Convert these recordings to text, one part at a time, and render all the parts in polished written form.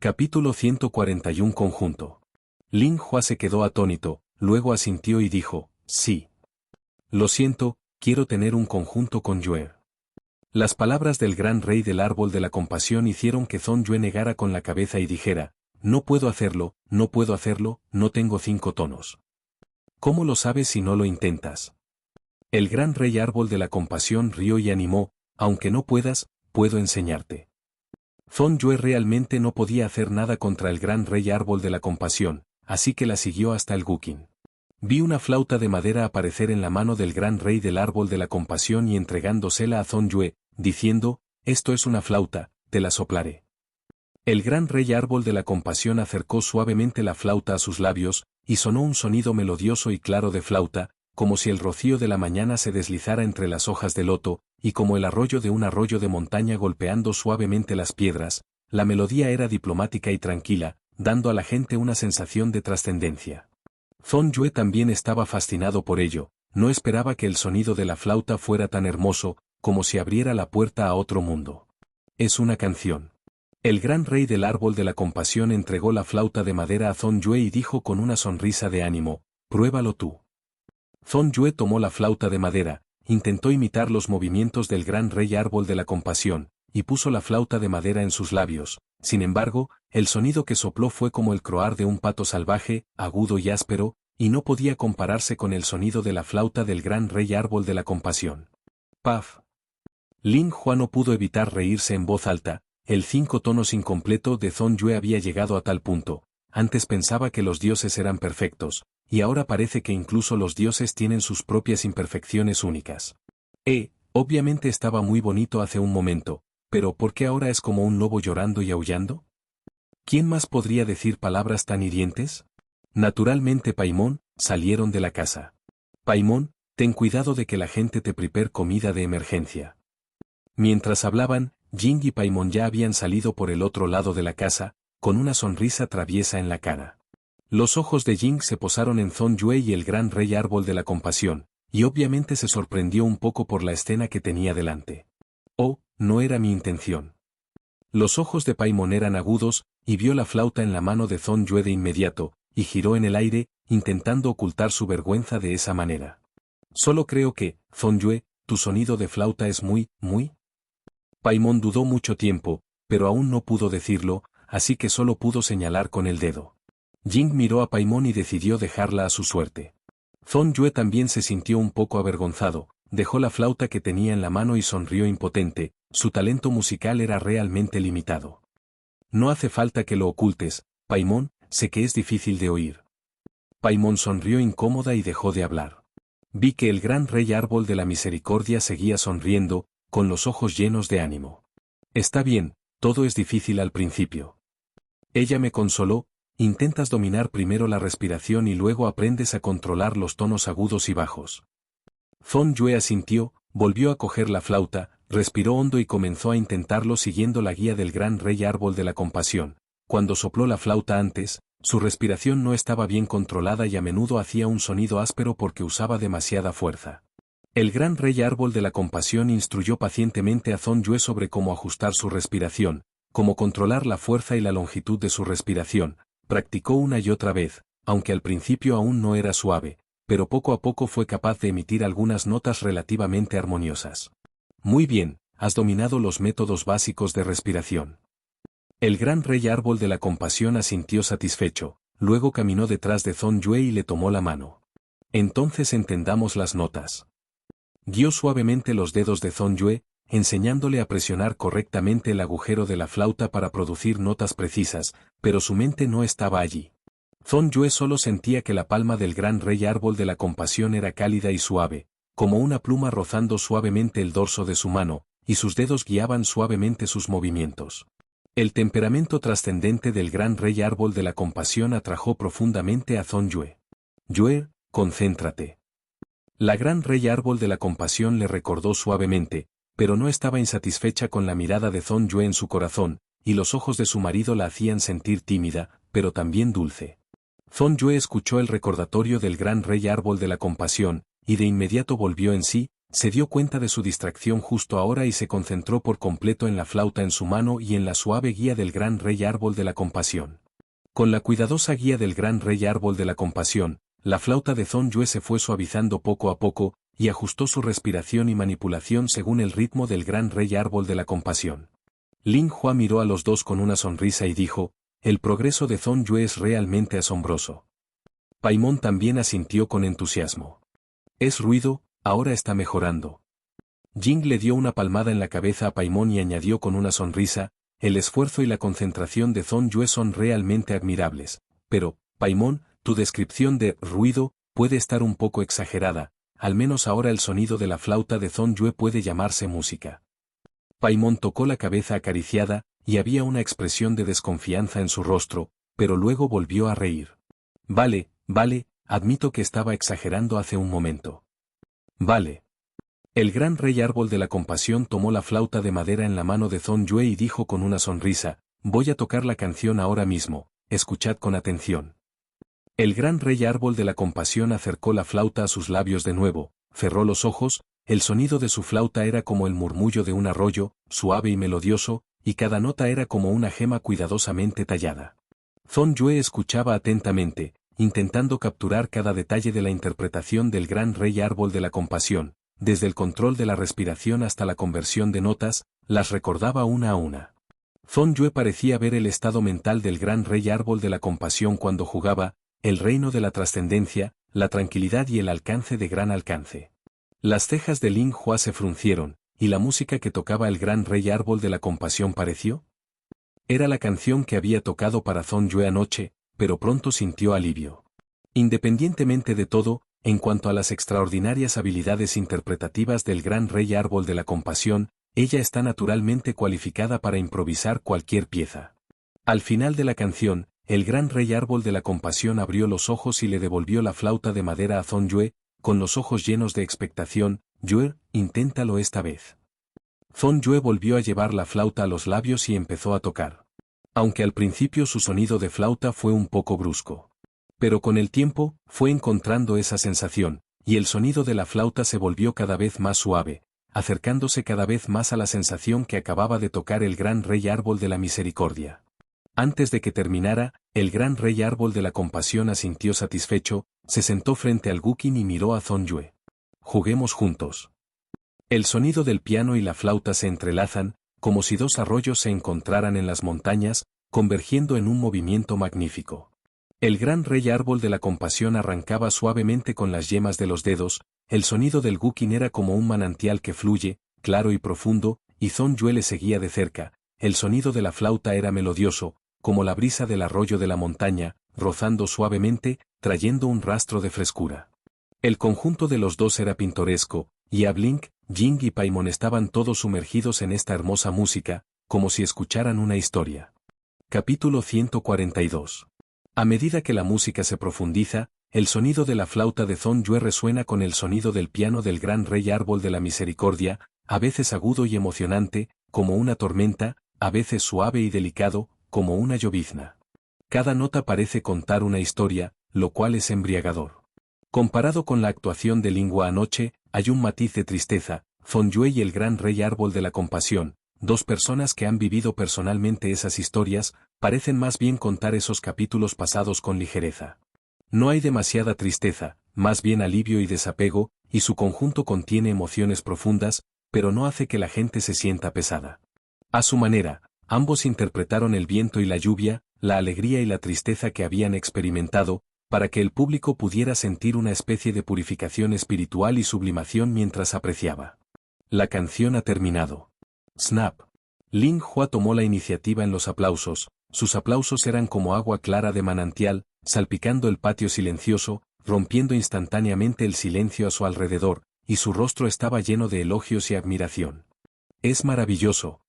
Capítulo 141 Conjunto. Lin Hua se quedó atónito, luego asintió y dijo, sí. Lo siento, quiero tener un conjunto con Yue. Las palabras del gran rey del árbol de la compasión hicieron que Zhong Yue negara con la cabeza y dijera, no puedo hacerlo, no tengo 5 tonos. ¿Cómo lo sabes si no lo intentas? El gran rey árbol de la compasión rió y animó, aunque no puedas, puedo enseñarte. Zhong Yue realmente no podía hacer nada contra el gran rey árbol de la compasión, así que la siguió hasta el Guqin. Vi una flauta de madera aparecer en la mano del gran rey del árbol de la compasión y entregándosela a Zhong Yue, diciendo, esto es una flauta, te la soplaré. El gran rey árbol de la compasión acercó suavemente la flauta a sus labios, y sonó un sonido melodioso y claro de flauta, como si el rocío de la mañana se deslizara entre las hojas de loto, y como el arroyo de un arroyo de montaña golpeando suavemente las piedras, la melodía era diplomática y tranquila, dando a la gente una sensación de trascendencia. Zhong Yue también estaba fascinado por ello, no esperaba que el sonido de la flauta fuera tan hermoso, como si abriera la puerta a otro mundo. Es una canción. El gran rey del árbol de la compasión entregó la flauta de madera a Zhong Yue y dijo con una sonrisa de ánimo, pruébalo tú. Zhong Yue tomó la flauta de madera, intentó imitar los movimientos del gran rey árbol de la compasión, y puso la flauta de madera en sus labios. Sin embargo, el sonido que sopló fue como el croar de un pato salvaje, agudo y áspero, y no podía compararse con el sonido de la flauta del gran rey árbol de la compasión. ¡Paf! Lin Hua no pudo evitar reírse en voz alta, el 5 tonos incompleto de Zhong Yue había llegado a tal punto, antes pensaba que los dioses eran perfectos, y ahora parece que incluso los dioses tienen sus propias imperfecciones únicas. Obviamente estaba muy bonito hace un momento, pero ¿por qué ahora es como un lobo llorando y aullando? ¿Quién más podría decir palabras tan hirientes? Naturalmente Paimon, salieron de la casa. Paimon, ten cuidado de que la gente te prepare comida de emergencia. Mientras hablaban, Jing y Paimon ya habían salido por el otro lado de la casa, con una sonrisa traviesa en la cara. Los ojos de Jing se posaron en Zhong Yue y el gran rey árbol de la compasión, y obviamente se sorprendió un poco por la escena que tenía delante. Oh, no era mi intención. Los ojos de Paimon eran agudos, y vio la flauta en la mano de Zhong Yue de inmediato, y giró en el aire, intentando ocultar su vergüenza de esa manera. Solo creo que, Zhong Yue, tu sonido de flauta es muy. Paimon dudó mucho tiempo, pero aún no pudo decirlo, así que solo pudo señalar con el dedo. Jing miró a Paimon y decidió dejarla a su suerte. Zhong Yue también se sintió un poco avergonzado, dejó la flauta que tenía en la mano y sonrió impotente, su talento musical era realmente limitado. No hace falta que lo ocultes, Paimon, sé que es difícil de oír. Paimon sonrió incómoda y dejó de hablar. Vi que el gran rey árbol de la misericordia seguía sonriendo, con los ojos llenos de ánimo. Está bien, todo es difícil al principio. Ella me consoló, intentas dominar primero la respiración y luego aprendes a controlar los tonos agudos y bajos. Zhong Yue asintió, volvió a coger la flauta, respiró hondo y comenzó a intentarlo siguiendo la guía del gran rey árbol de la compasión. Cuando sopló la flauta antes, su respiración no estaba bien controlada y a menudo hacía un sonido áspero porque usaba demasiada fuerza. El gran rey árbol de la compasión instruyó pacientemente a Zhong Yue sobre cómo ajustar su respiración, cómo controlar la fuerza y la longitud de su respiración. Practicó una y otra vez, aunque al principio aún no era suave, pero poco a poco fue capaz de emitir algunas notas relativamente armoniosas. Muy bien, has dominado los métodos básicos de respiración. El gran rey árbol de la compasión asintió satisfecho, luego caminó detrás de Zhong Yue y le tomó la mano. Entonces entendamos las notas. Guió suavemente los dedos de Zhong Yue, enseñándole a presionar correctamente el agujero de la flauta para producir notas precisas, pero su mente no estaba allí. Zhong Yue solo sentía que la palma del gran rey árbol de la compasión era cálida y suave, como una pluma rozando suavemente el dorso de su mano, y sus dedos guiaban suavemente sus movimientos. El temperamento trascendente del gran rey árbol de la compasión atrajo profundamente a Zhong Yue. Yue, concéntrate. La gran rey árbol de la compasión le recordó suavemente, pero no estaba insatisfecha con la mirada de Zhong Yue en su corazón, y los ojos de su marido la hacían sentir tímida, pero también dulce. Zhong Yue escuchó el recordatorio del gran rey árbol de la compasión, y de inmediato volvió en sí, Se dio cuenta de su distracción justo ahora y se concentró por completo en la flauta en su mano y en la suave guía del gran rey árbol de la compasión. Con la cuidadosa guía del gran rey árbol de la compasión, la flauta de Zhong Yue se fue suavizando poco a poco, y ajustó su respiración y manipulación según el ritmo del gran rey árbol de la compasión. Ling Hua miró a los dos con una sonrisa y dijo, el progreso de Zhong Yue es realmente asombroso. Paimon también asintió con entusiasmo. Es ruido, ahora está mejorando. Jing le dio una palmada en la cabeza a Paimon y añadió con una sonrisa, el esfuerzo y la concentración de Zhong Yue son realmente admirables, pero, Paimon, tu descripción de ruido puede estar un poco exagerada, al menos ahora el sonido de la flauta de Zhong Yue puede llamarse música. Paimon tocó la cabeza acariciada, y había una expresión de desconfianza en su rostro, pero luego volvió a reír. Vale, admito que estaba exagerando hace un momento. Vale. El gran rey árbol de la compasión tomó la flauta de madera en la mano de Zhong Yue y dijo con una sonrisa, voy a tocar la canción ahora mismo, escuchad con atención. El gran rey árbol de la compasión acercó la flauta a sus labios de nuevo, cerró los ojos, el sonido de su flauta era como el murmullo de un arroyo, suave y melodioso, y cada nota era como una gema cuidadosamente tallada. Zhong Yue escuchaba atentamente, intentando capturar cada detalle de la interpretación del gran rey árbol de la compasión, desde el control de la respiración hasta la conversión de notas, las recordaba una a una. Zhong Yue parecía ver el estado mental del gran rey árbol de la compasión cuando jugaba, el reino de la trascendencia, la tranquilidad y el alcance de gran alcance. Las cejas de Ling Hua se fruncieron, y la música que tocaba el gran rey árbol de la compasión pareció. Era la canción que había tocado para Zhong Yue anoche, pero pronto sintió alivio. Independientemente de todo, en cuanto a las extraordinarias habilidades interpretativas del gran rey árbol de la compasión, ella está naturalmente cualificada para improvisar cualquier pieza. Al final de la canción, el gran rey árbol de la compasión abrió los ojos y le devolvió la flauta de madera a Zhong Yue, con los ojos llenos de expectación. Yue, inténtalo esta vez. Zhong Yue volvió a llevar la flauta a los labios y empezó a tocar. Aunque al principio su sonido de flauta fue un poco brusco. Pero con el tiempo, fue encontrando esa sensación, y el sonido de la flauta se volvió cada vez más suave, acercándose cada vez más a la sensación que acababa de tocar el gran rey árbol de la misericordia. Antes de que terminara, el gran rey árbol de la compasión asintió satisfecho, se sentó frente al Guqin y miró a Zhong Yue. Juguemos juntos. El sonido del piano y la flauta se entrelazan, como si dos arroyos se encontraran en las montañas, convergiendo en un movimiento magnífico. El gran rey árbol de la compasión arrancaba suavemente con las yemas de los dedos, el sonido del Guqin era como un manantial que fluye, claro y profundo, y Zhong Yue le seguía de cerca, el sonido de la flauta era melodioso, como la brisa del arroyo de la montaña, rozando suavemente, trayendo un rastro de frescura. El conjunto de los dos era pintoresco, y Blink, Jing y Paimon estaban todos sumergidos en esta hermosa música, como si escucharan una historia. Capítulo 142. A medida que la música se profundiza, el sonido de la flauta de Zhong Yue resuena con el sonido del piano del gran rey árbol de la misericordia, a veces agudo y emocionante, como una tormenta, a veces suave y delicado, como una llovizna. Cada nota parece contar una historia, lo cual es embriagador. Comparado con la actuación de Ling Hua anoche, hay un matiz de tristeza. Zhong Yue y el gran rey árbol de la compasión, dos personas que han vivido personalmente esas historias, parecen más bien contar esos capítulos pasados con ligereza. No hay demasiada tristeza, más bien alivio y desapego, y su conjunto contiene emociones profundas, pero no hace que la gente se sienta pesada. A su manera, ambos interpretaron el viento y la lluvia, la alegría y la tristeza que habían experimentado, para que el público pudiera sentir una especie de purificación espiritual y sublimación mientras apreciaba. La canción ha terminado. Snap. Ling Hua tomó la iniciativa en los aplausos, sus aplausos eran como agua clara de manantial, salpicando el patio silencioso, rompiendo instantáneamente el silencio a su alrededor, y su rostro estaba lleno de elogios y admiración. Es maravilloso.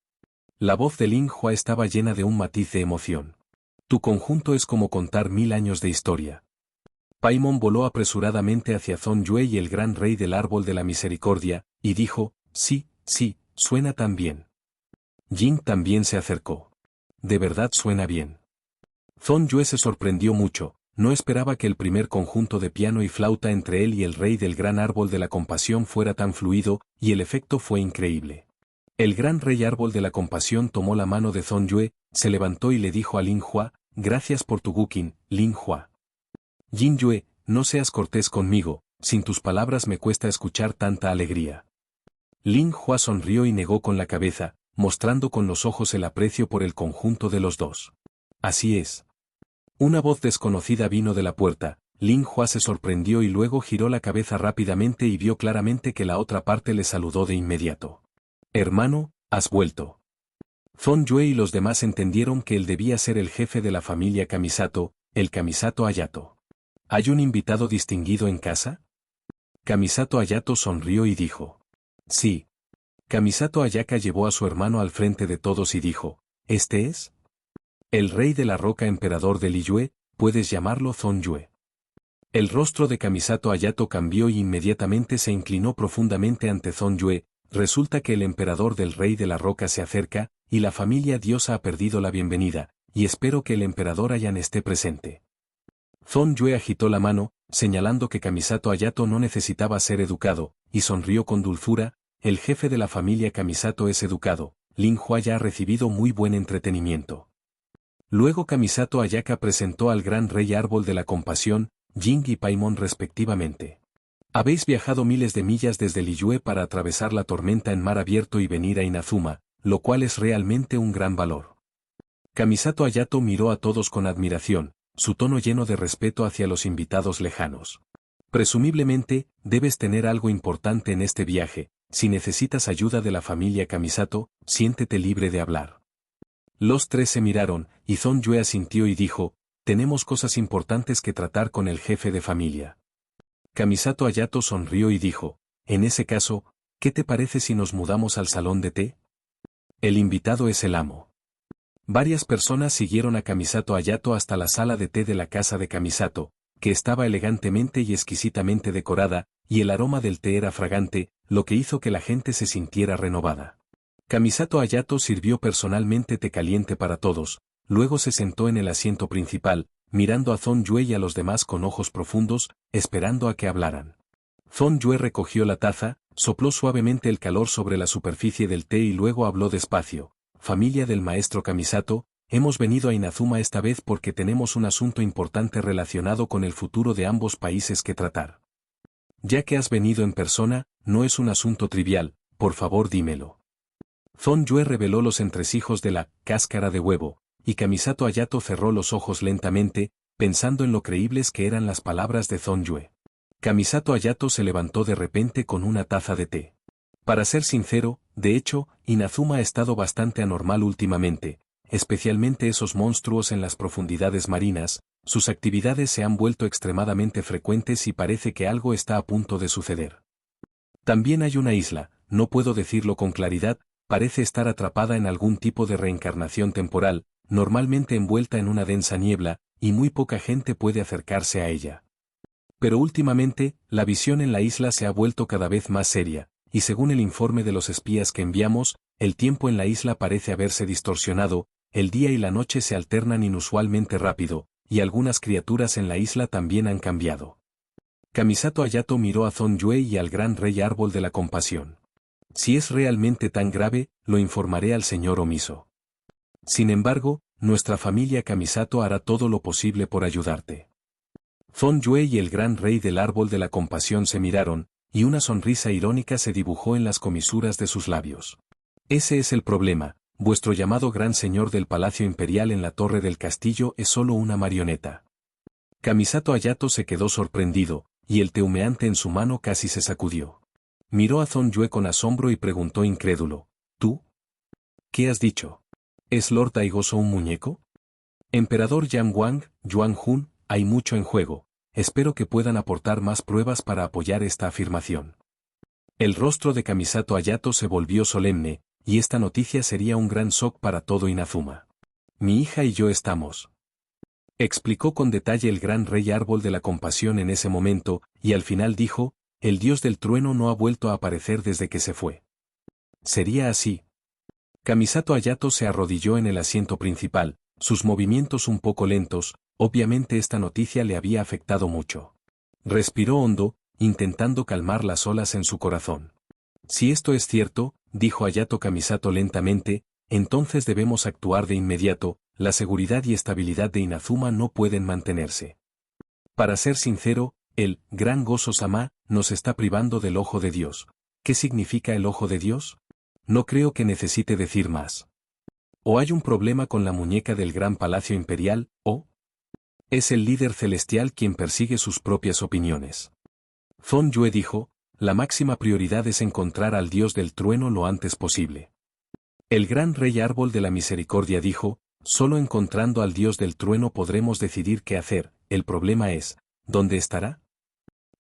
La voz de Ling Hua estaba llena de un matiz de emoción. Tu conjunto es como contar 1000 años de historia. Paimon voló apresuradamente hacia Zhong Yue y el gran rey del árbol de la misericordia, y dijo, sí, suena tan bien. Jing también se acercó. De verdad suena bien. Zhong Yue se sorprendió mucho, no esperaba que el primer conjunto de piano y flauta entre él y el rey del gran árbol de la compasión fuera tan fluido, y el efecto fue increíble. El gran rey árbol de la compasión tomó la mano de Zhong Yue, se levantó y le dijo a Lin Hua, gracias por tu guqin, Lin Hua. Yin Yue, no seas cortés conmigo, sin tus palabras me cuesta escuchar tanta alegría. Lin Hua sonrió y negó con la cabeza, mostrando con los ojos el aprecio por el conjunto de los dos. Así es. Una voz desconocida vino de la puerta, Lin Hua se sorprendió y luego giró la cabeza rápidamente y vio claramente que la otra parte le saludó de inmediato. Hermano, has vuelto. Zhong Yue y los demás entendieron que él debía ser el jefe de la familia Kamisato, el Kamisato Hayato. ¿Hay un invitado distinguido en casa? Kamisato Hayato sonrió y dijo. Sí. Kamisato Ayaka llevó a su hermano al frente de todos y dijo, ¿este es? El rey de la roca emperador de Liyue, puedes llamarlo Zhong Yue. El rostro de Kamisato Hayato cambió y inmediatamente se inclinó profundamente ante Zhong Yue. Resulta que el emperador del rey de la roca se acerca, y la familia diosa ha perdido la bienvenida, y espero que el emperador Ayan esté presente. Zhong Yue agitó la mano, señalando que Kamisato Hayato no necesitaba ser educado, y sonrió con dulzura, el jefe de la familia Kamisato es educado, Lin Hua ya ha recibido muy buen entretenimiento. Luego Kamisato Ayaka presentó al gran rey árbol de la compasión, Jing y Paimon respectivamente. Habéis viajado miles de millas desde Liyue para atravesar la tormenta en mar abierto y venir a Inazuma, lo cual es realmente un gran valor. Kamisato Hayato miró a todos con admiración, su tono lleno de respeto hacia los invitados lejanos. Presumiblemente, debes tener algo importante en este viaje, si necesitas ayuda de la familia Kamisato, siéntete libre de hablar. Los tres se miraron, y Zhong Yue asintió y dijo, tenemos cosas importantes que tratar con el jefe de familia. Kamisato Hayato sonrió y dijo, en ese caso, ¿qué te parece si nos mudamos al salón de té? El invitado es el amo. Varias personas siguieron a Kamisato Hayato hasta la sala de té de la casa de Kamisato, que estaba elegantemente y exquisitamente decorada, y el aroma del té era fragante, lo que hizo que la gente se sintiera renovada. Kamisato Hayato sirvió personalmente té caliente para todos, luego se sentó en el asiento principal, mirando a Zhong Yue y a los demás con ojos profundos, esperando a que hablaran. Zhong Yue recogió la taza, sopló suavemente el calor sobre la superficie del té y luego habló despacio. Familia del maestro Kamisato, hemos venido a Inazuma esta vez porque tenemos un asunto importante relacionado con el futuro de ambos países que tratar. Ya que has venido en persona, no es un asunto trivial, por favor dímelo. Zhong Yue reveló los entresijos de la cáscara de huevo, y Kamisato Hayato cerró los ojos lentamente, pensando en lo creíbles que eran las palabras de Zhong Yue. Kamisato Hayato se levantó de repente con una taza de té. Para ser sincero, de hecho, Inazuma ha estado bastante anormal últimamente, especialmente esos monstruos en las profundidades marinas, sus actividades se han vuelto extremadamente frecuentes y parece que algo está a punto de suceder. También hay una isla, no puedo decirlo con claridad, parece estar atrapada en algún tipo de reencarnación temporal, normalmente envuelta en una densa niebla, y muy poca gente puede acercarse a ella. Pero últimamente, la visión en la isla se ha vuelto cada vez más seria, y según el informe de los espías que enviamos, el tiempo en la isla parece haberse distorsionado, el día y la noche se alternan inusualmente rápido, y algunas criaturas en la isla también han cambiado. Kamisato Hayato miró a Zhong Yue y al gran rey árbol de la compasión. Si es realmente tan grave, lo informaré al señor Omiso. Sin embargo, nuestra familia Kamisato hará todo lo posible por ayudarte. Zhong Yue y el gran rey del árbol de la compasión se miraron, y una sonrisa irónica se dibujó en las comisuras de sus labios. Ese es el problema, vuestro llamado gran señor del Palacio Imperial en la torre del castillo es solo una marioneta. Kamisato Hayato se quedó sorprendido, y el té humeante en su mano casi se sacudió. Miró a Zhong Yue con asombro y preguntó incrédulo, ¿tú? ¿Qué has dicho? ¿Es Lord Daigoso un muñeco? Emperador Yang Wang, Yuan Jun, hay mucho en juego, espero que puedan aportar más pruebas para apoyar esta afirmación. El rostro de Kamisato Hayato se volvió solemne, y esta noticia sería un gran shock para todo Inazuma. Mi hija y yo estamos. Explicó con detalle el gran rey árbol de la compasión en ese momento, y al final dijo, el dios del trueno no ha vuelto a aparecer desde que se fue. ¿Sería así? Kamisato Hayato se arrodilló en el asiento principal, sus movimientos un poco lentos, obviamente esta noticia le había afectado mucho. Respiró hondo, intentando calmar las olas en su corazón. Si esto es cierto, dijo Hayato Kamisato lentamente, entonces debemos actuar de inmediato, la seguridad y estabilidad de Inazuma no pueden mantenerse. Para ser sincero, el Gran Gozo-sama nos está privando del ojo de Dios. ¿Qué significa el ojo de Dios? No creo que necesite decir más. O hay un problema con la muñeca del Gran Palacio Imperial, o es el líder celestial quien persigue sus propias opiniones. Zhong Yue dijo, la máxima prioridad es encontrar al Dios del trueno lo antes posible. El gran rey Árbol de la Misericordia dijo, solo encontrando al Dios del trueno podremos decidir qué hacer, el problema es, ¿dónde estará?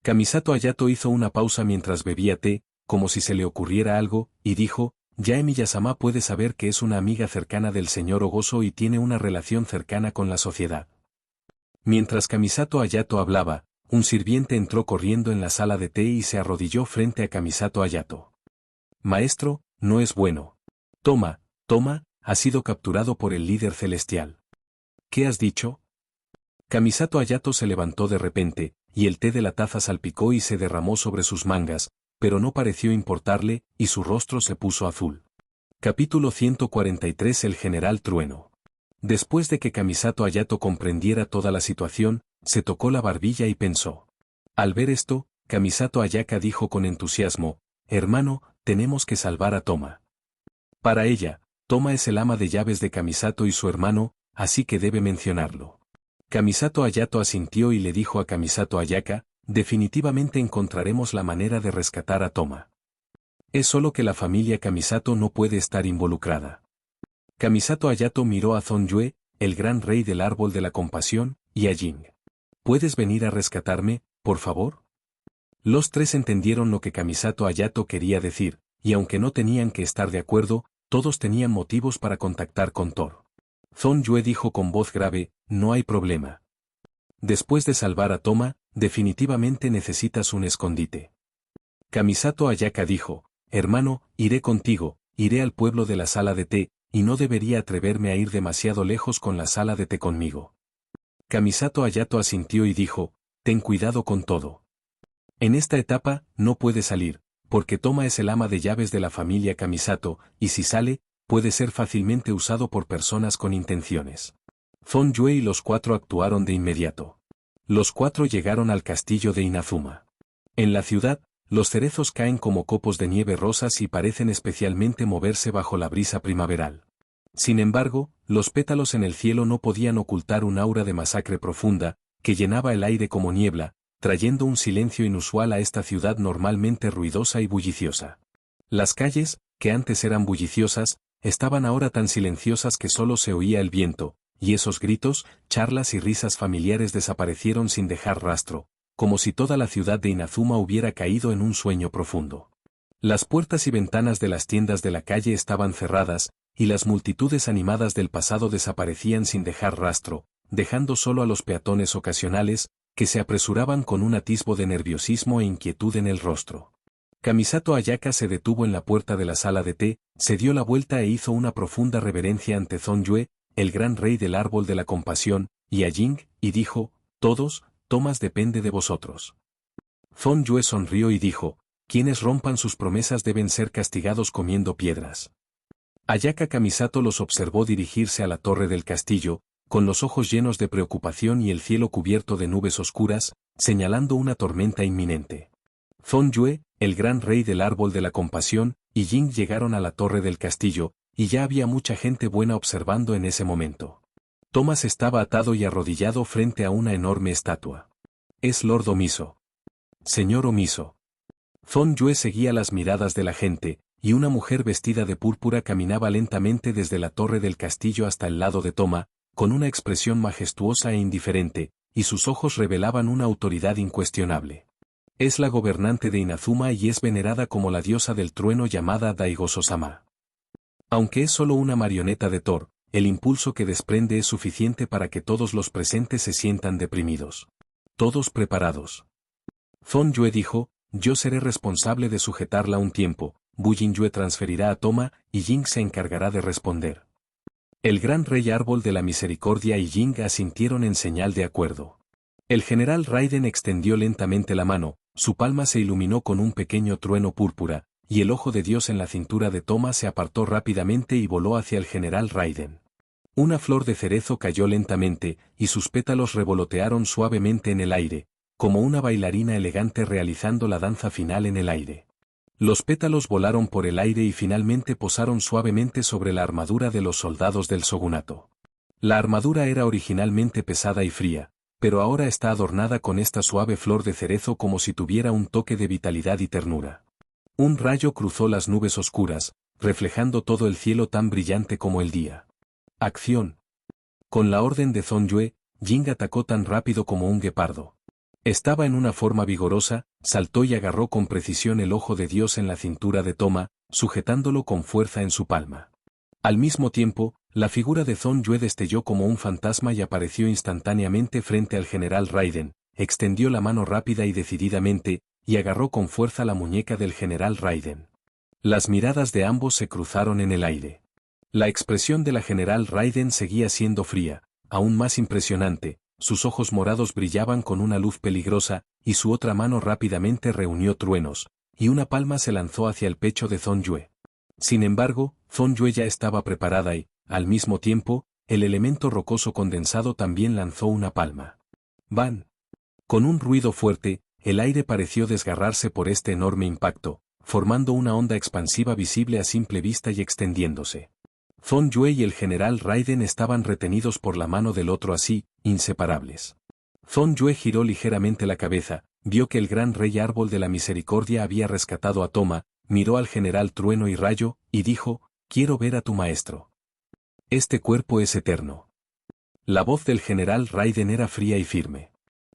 Kamisato Hayato hizo una pausa mientras bebía té, como si se le ocurriera algo, y dijo, Yae Miyazama puede saber que es una amiga cercana del señor Ogoso y tiene una relación cercana con la sociedad. Mientras Kamisato Hayato hablaba, un sirviente entró corriendo en la sala de té y se arrodilló frente a Kamisato Hayato. Maestro, no es bueno. Toma, ha sido capturado por el líder celestial. ¿Qué has dicho? Kamisato Hayato se levantó de repente, y el té de la taza salpicó y se derramó sobre sus mangas, pero no pareció importarle, y su rostro se puso azul. Capítulo 143 El General Trueno. Después de que Kamisato Hayato comprendiera toda la situación, se tocó la barbilla y pensó. Al ver esto, Kamisato Ayaka dijo con entusiasmo, hermano, tenemos que salvar a Toma. Para ella, Toma es el ama de llaves de Kamisato y su hermano, así que debe mencionarlo. Kamisato Hayato asintió y le dijo a Kamisato Ayaka, definitivamente encontraremos la manera de rescatar a Toma. Es solo que la familia Kamisato no puede estar involucrada. Kamisato Hayato miró a Zhong Yue, el gran rey del árbol de la compasión, y a Jing. ¿Puedes venir a rescatarme, por favor? Los tres entendieron lo que Kamisato Hayato quería decir, y aunque no tenían que estar de acuerdo, todos tenían motivos para contactar con Thor. Zhong Yue dijo con voz grave, no hay problema. Después de salvar a Toma, definitivamente necesitas un escondite. Kamisato Ayaka dijo, hermano, iré contigo, iré al pueblo de la sala de té, y no debería atreverme a ir demasiado lejos con la sala de té conmigo. Kamisato Hayato asintió y dijo, ten cuidado con todo. En esta etapa, no puede salir, porque Toma es el ama de llaves de la familia Kamisato, y si sale, puede ser fácilmente usado por personas con intenciones. Zhong Yue y los cuatro actuaron de inmediato. Los cuatro llegaron al castillo de Inazuma. En la ciudad, los cerezos caen como copos de nieve rosas y parecen especialmente moverse bajo la brisa primaveral. Sin embargo, los pétalos en el cielo no podían ocultar un aura de masacre profunda, que llenaba el aire como niebla, trayendo un silencio inusual a esta ciudad normalmente ruidosa y bulliciosa. Las calles, que antes eran bulliciosas, estaban ahora tan silenciosas que solo se oía el viento, y esos gritos, charlas y risas familiares desaparecieron sin dejar rastro, como si toda la ciudad de Inazuma hubiera caído en un sueño profundo. Las puertas y ventanas de las tiendas de la calle estaban cerradas, y las multitudes animadas del pasado desaparecían sin dejar rastro, dejando solo a los peatones ocasionales, que se apresuraban con un atisbo de nerviosismo e inquietud en el rostro. Kamisato Ayaka se detuvo en la puerta de la sala de té, se dio la vuelta e hizo una profunda reverencia ante Zhong Yue, el gran rey del árbol de la compasión, y a Jing, y dijo, todos, Tomas depende de vosotros. Zhong Yue sonrió y dijo, quienes rompan sus promesas deben ser castigados comiendo piedras. Ayaka Kamisato los observó dirigirse a la torre del castillo, con los ojos llenos de preocupación y el cielo cubierto de nubes oscuras, señalando una tormenta inminente. Zhong Yue, el gran rey del árbol de la compasión, y Jing llegaron a la torre del castillo, y ya había mucha gente buena observando en ese momento. Thomas estaba atado y arrodillado frente a una enorme estatua. Es Lord Omiso. Señor Omiso. Zhong Yue seguía las miradas de la gente, y una mujer vestida de púrpura caminaba lentamente desde la torre del castillo hasta el lado de Toma, con una expresión majestuosa e indiferente, y sus ojos revelaban una autoridad incuestionable. Es la gobernante de Inazuma y es venerada como la diosa del trueno llamada Daigoso-sama. Aunque es solo una marioneta de Thor, el impulso que desprende es suficiente para que todos los presentes se sientan deprimidos. Todos preparados. Zhong Yue dijo, yo seré responsable de sujetarla un tiempo, Bu Jingyue transferirá a Toma, y Jing se encargará de responder. El gran rey árbol de la misericordia y Jing asintieron en señal de acuerdo. El general Raiden extendió lentamente la mano, su palma se iluminó con un pequeño trueno púrpura, y el ojo de Dios en la cintura de Toma se apartó rápidamente y voló hacia el general Raiden. Una flor de cerezo cayó lentamente, y sus pétalos revolotearon suavemente en el aire, como una bailarina elegante realizando la danza final en el aire. Los pétalos volaron por el aire y finalmente posaron suavemente sobre la armadura de los soldados del shogunato. La armadura era originalmente pesada y fría, pero ahora está adornada con esta suave flor de cerezo como si tuviera un toque de vitalidad y ternura. Un rayo cruzó las nubes oscuras, reflejando todo el cielo tan brillante como el día. Acción. Con la orden de Zhong Yue, Jing atacó tan rápido como un guepardo. Estaba en una forma vigorosa, saltó y agarró con precisión el ojo de Dios en la cintura de Toma, sujetándolo con fuerza en su palma. Al mismo tiempo, la figura de Zhong Yue destelló como un fantasma y apareció instantáneamente frente al general Raiden, extendió la mano rápida y decididamente, y agarró con fuerza la muñeca del general Raiden. Las miradas de ambos se cruzaron en el aire. La expresión de la general Raiden seguía siendo fría, aún más impresionante. Sus ojos morados brillaban con una luz peligrosa, y su otra mano rápidamente reunió truenos, y una palma se lanzó hacia el pecho de Zhong Yue. Sin embargo, Zhong Yue ya estaba preparada y, al mismo tiempo, el elemento rocoso condensado también lanzó una palma. ¡Ban! Con un ruido fuerte, el aire pareció desgarrarse por este enorme impacto, formando una onda expansiva visible a simple vista y extendiéndose. Zhong Yue y el general Raiden estaban retenidos por la mano del otro así, inseparables. Zhong Yue giró ligeramente la cabeza, vio que el gran rey árbol de la misericordia había rescatado a Toma, miró al general Trueno y Rayo, y dijo, «Quiero ver a tu maestro. Este cuerpo es eterno». La voz del general Raiden era fría y firme.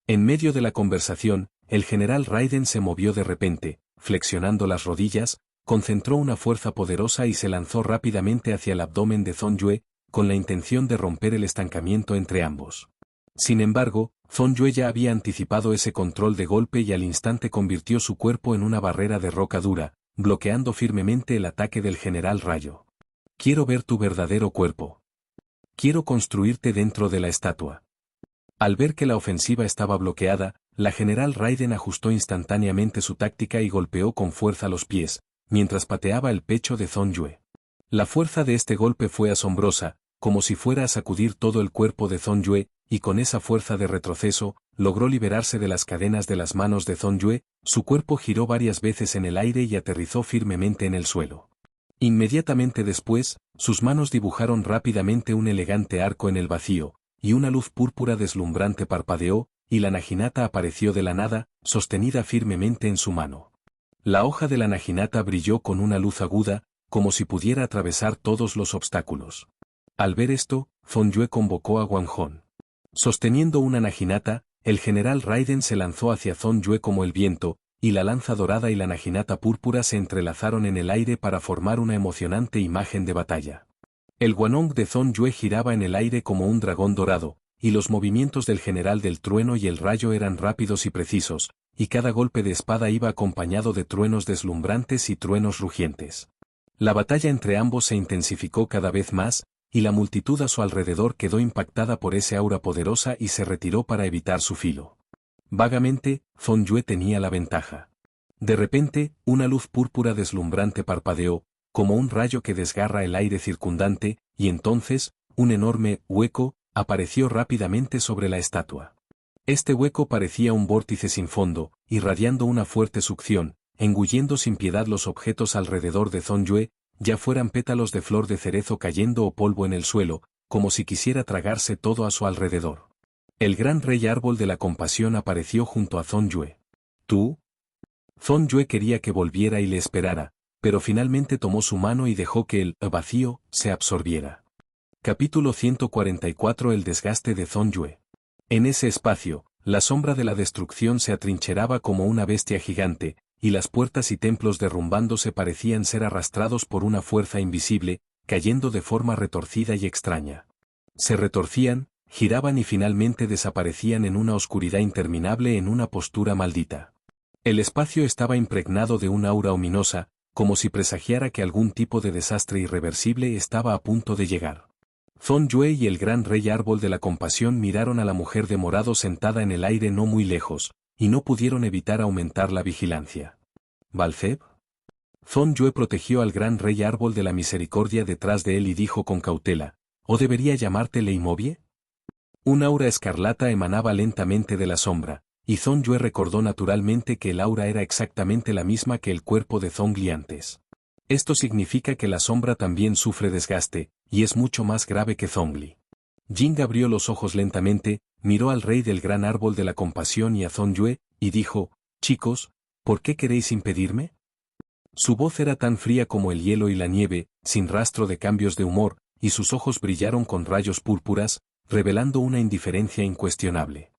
En medio de la conversación, el general Raiden se movió de repente, flexionando las rodillas, concentró una fuerza poderosa y se lanzó rápidamente hacia el abdomen de Zhong Yue, con la intención de romper el estancamiento entre ambos. Sin embargo, Zhong Yue ya había anticipado ese control de golpe y al instante convirtió su cuerpo en una barrera de roca dura, bloqueando firmemente el ataque del general Rayo. «Quiero ver tu verdadero cuerpo. Quiero construirte dentro de la estatua». Al ver que la ofensiva estaba bloqueada, la general Raiden ajustó instantáneamente su táctica y golpeó con fuerza los pies, mientras pateaba el pecho de Zhong Yue. La fuerza de este golpe fue asombrosa, como si fuera a sacudir todo el cuerpo de Zhong Yue, y con esa fuerza de retroceso, logró liberarse de las cadenas de las manos de Zhong Yue, su cuerpo giró varias veces en el aire y aterrizó firmemente en el suelo. Inmediatamente después, sus manos dibujaron rápidamente un elegante arco en el vacío, y una luz púrpura deslumbrante parpadeó, y la naginata apareció de la nada, sostenida firmemente en su mano. La hoja de la naginata brilló con una luz aguda, como si pudiera atravesar todos los obstáculos. Al ver esto, Zhong Yue convocó a Wang Hong. Sosteniendo una naginata, el general Raiden se lanzó hacia Zhong Yue como el viento, y la lanza dorada y la naginata púrpura se entrelazaron en el aire para formar una emocionante imagen de batalla. El guanong de Zhong Yue giraba en el aire como un dragón dorado, y los movimientos del general del trueno y el rayo eran rápidos y precisos, y cada golpe de espada iba acompañado de truenos deslumbrantes y truenos rugientes. La batalla entre ambos se intensificó cada vez más, y la multitud a su alrededor quedó impactada por ese aura poderosa y se retiró para evitar su filo. Vagamente, Zhong Yue tenía la ventaja. De repente, una luz púrpura deslumbrante parpadeó, como un rayo que desgarra el aire circundante, y entonces, un enorme hueco apareció rápidamente sobre la estatua. Este hueco parecía un vórtice sin fondo, irradiando una fuerte succión, engullendo sin piedad los objetos alrededor de Zhong Yue, ya fueran pétalos de flor de cerezo cayendo o polvo en el suelo, como si quisiera tragarse todo a su alrededor. El gran rey árbol de la compasión apareció junto a Zhong Yue. ¿Tú? Zhong Yue quería que volviera y le esperara, pero finalmente tomó su mano y dejó que el vacío se absorbiera. Capítulo 144. El desgaste de Zhong Yue. En ese espacio, la sombra de la destrucción se atrincheraba como una bestia gigante, y las puertas y templos derrumbándose parecían ser arrastrados por una fuerza invisible, cayendo de forma retorcida y extraña. Se retorcían, giraban y finalmente desaparecían en una oscuridad interminable en una postura maldita. El espacio estaba impregnado de una aura ominosa, como si presagiara que algún tipo de desastre irreversible estaba a punto de llegar. Zhong Yue y el gran rey árbol de la compasión miraron a la mujer de morado sentada en el aire no muy lejos, y no pudieron evitar aumentar la vigilancia. ¿Balceb? Zhong Yue protegió al gran rey árbol de la misericordia detrás de él y dijo con cautela, ¿o debería llamarte Leimobie? Un aura escarlata emanaba lentamente de la sombra, y Zhong Yue recordó naturalmente que el aura era exactamente la misma que el cuerpo de Zhongli antes. Esto significa que la sombra también sufre desgaste, y es mucho más grave que Zhongli. Jing abrió los ojos lentamente, miró al rey del gran árbol de la compasión y a Zhong Yue, y dijo, chicos, ¿por qué queréis impedirme? Su voz era tan fría como el hielo y la nieve, sin rastro de cambios de humor, y sus ojos brillaron con rayos púrpuras, revelando una indiferencia incuestionable.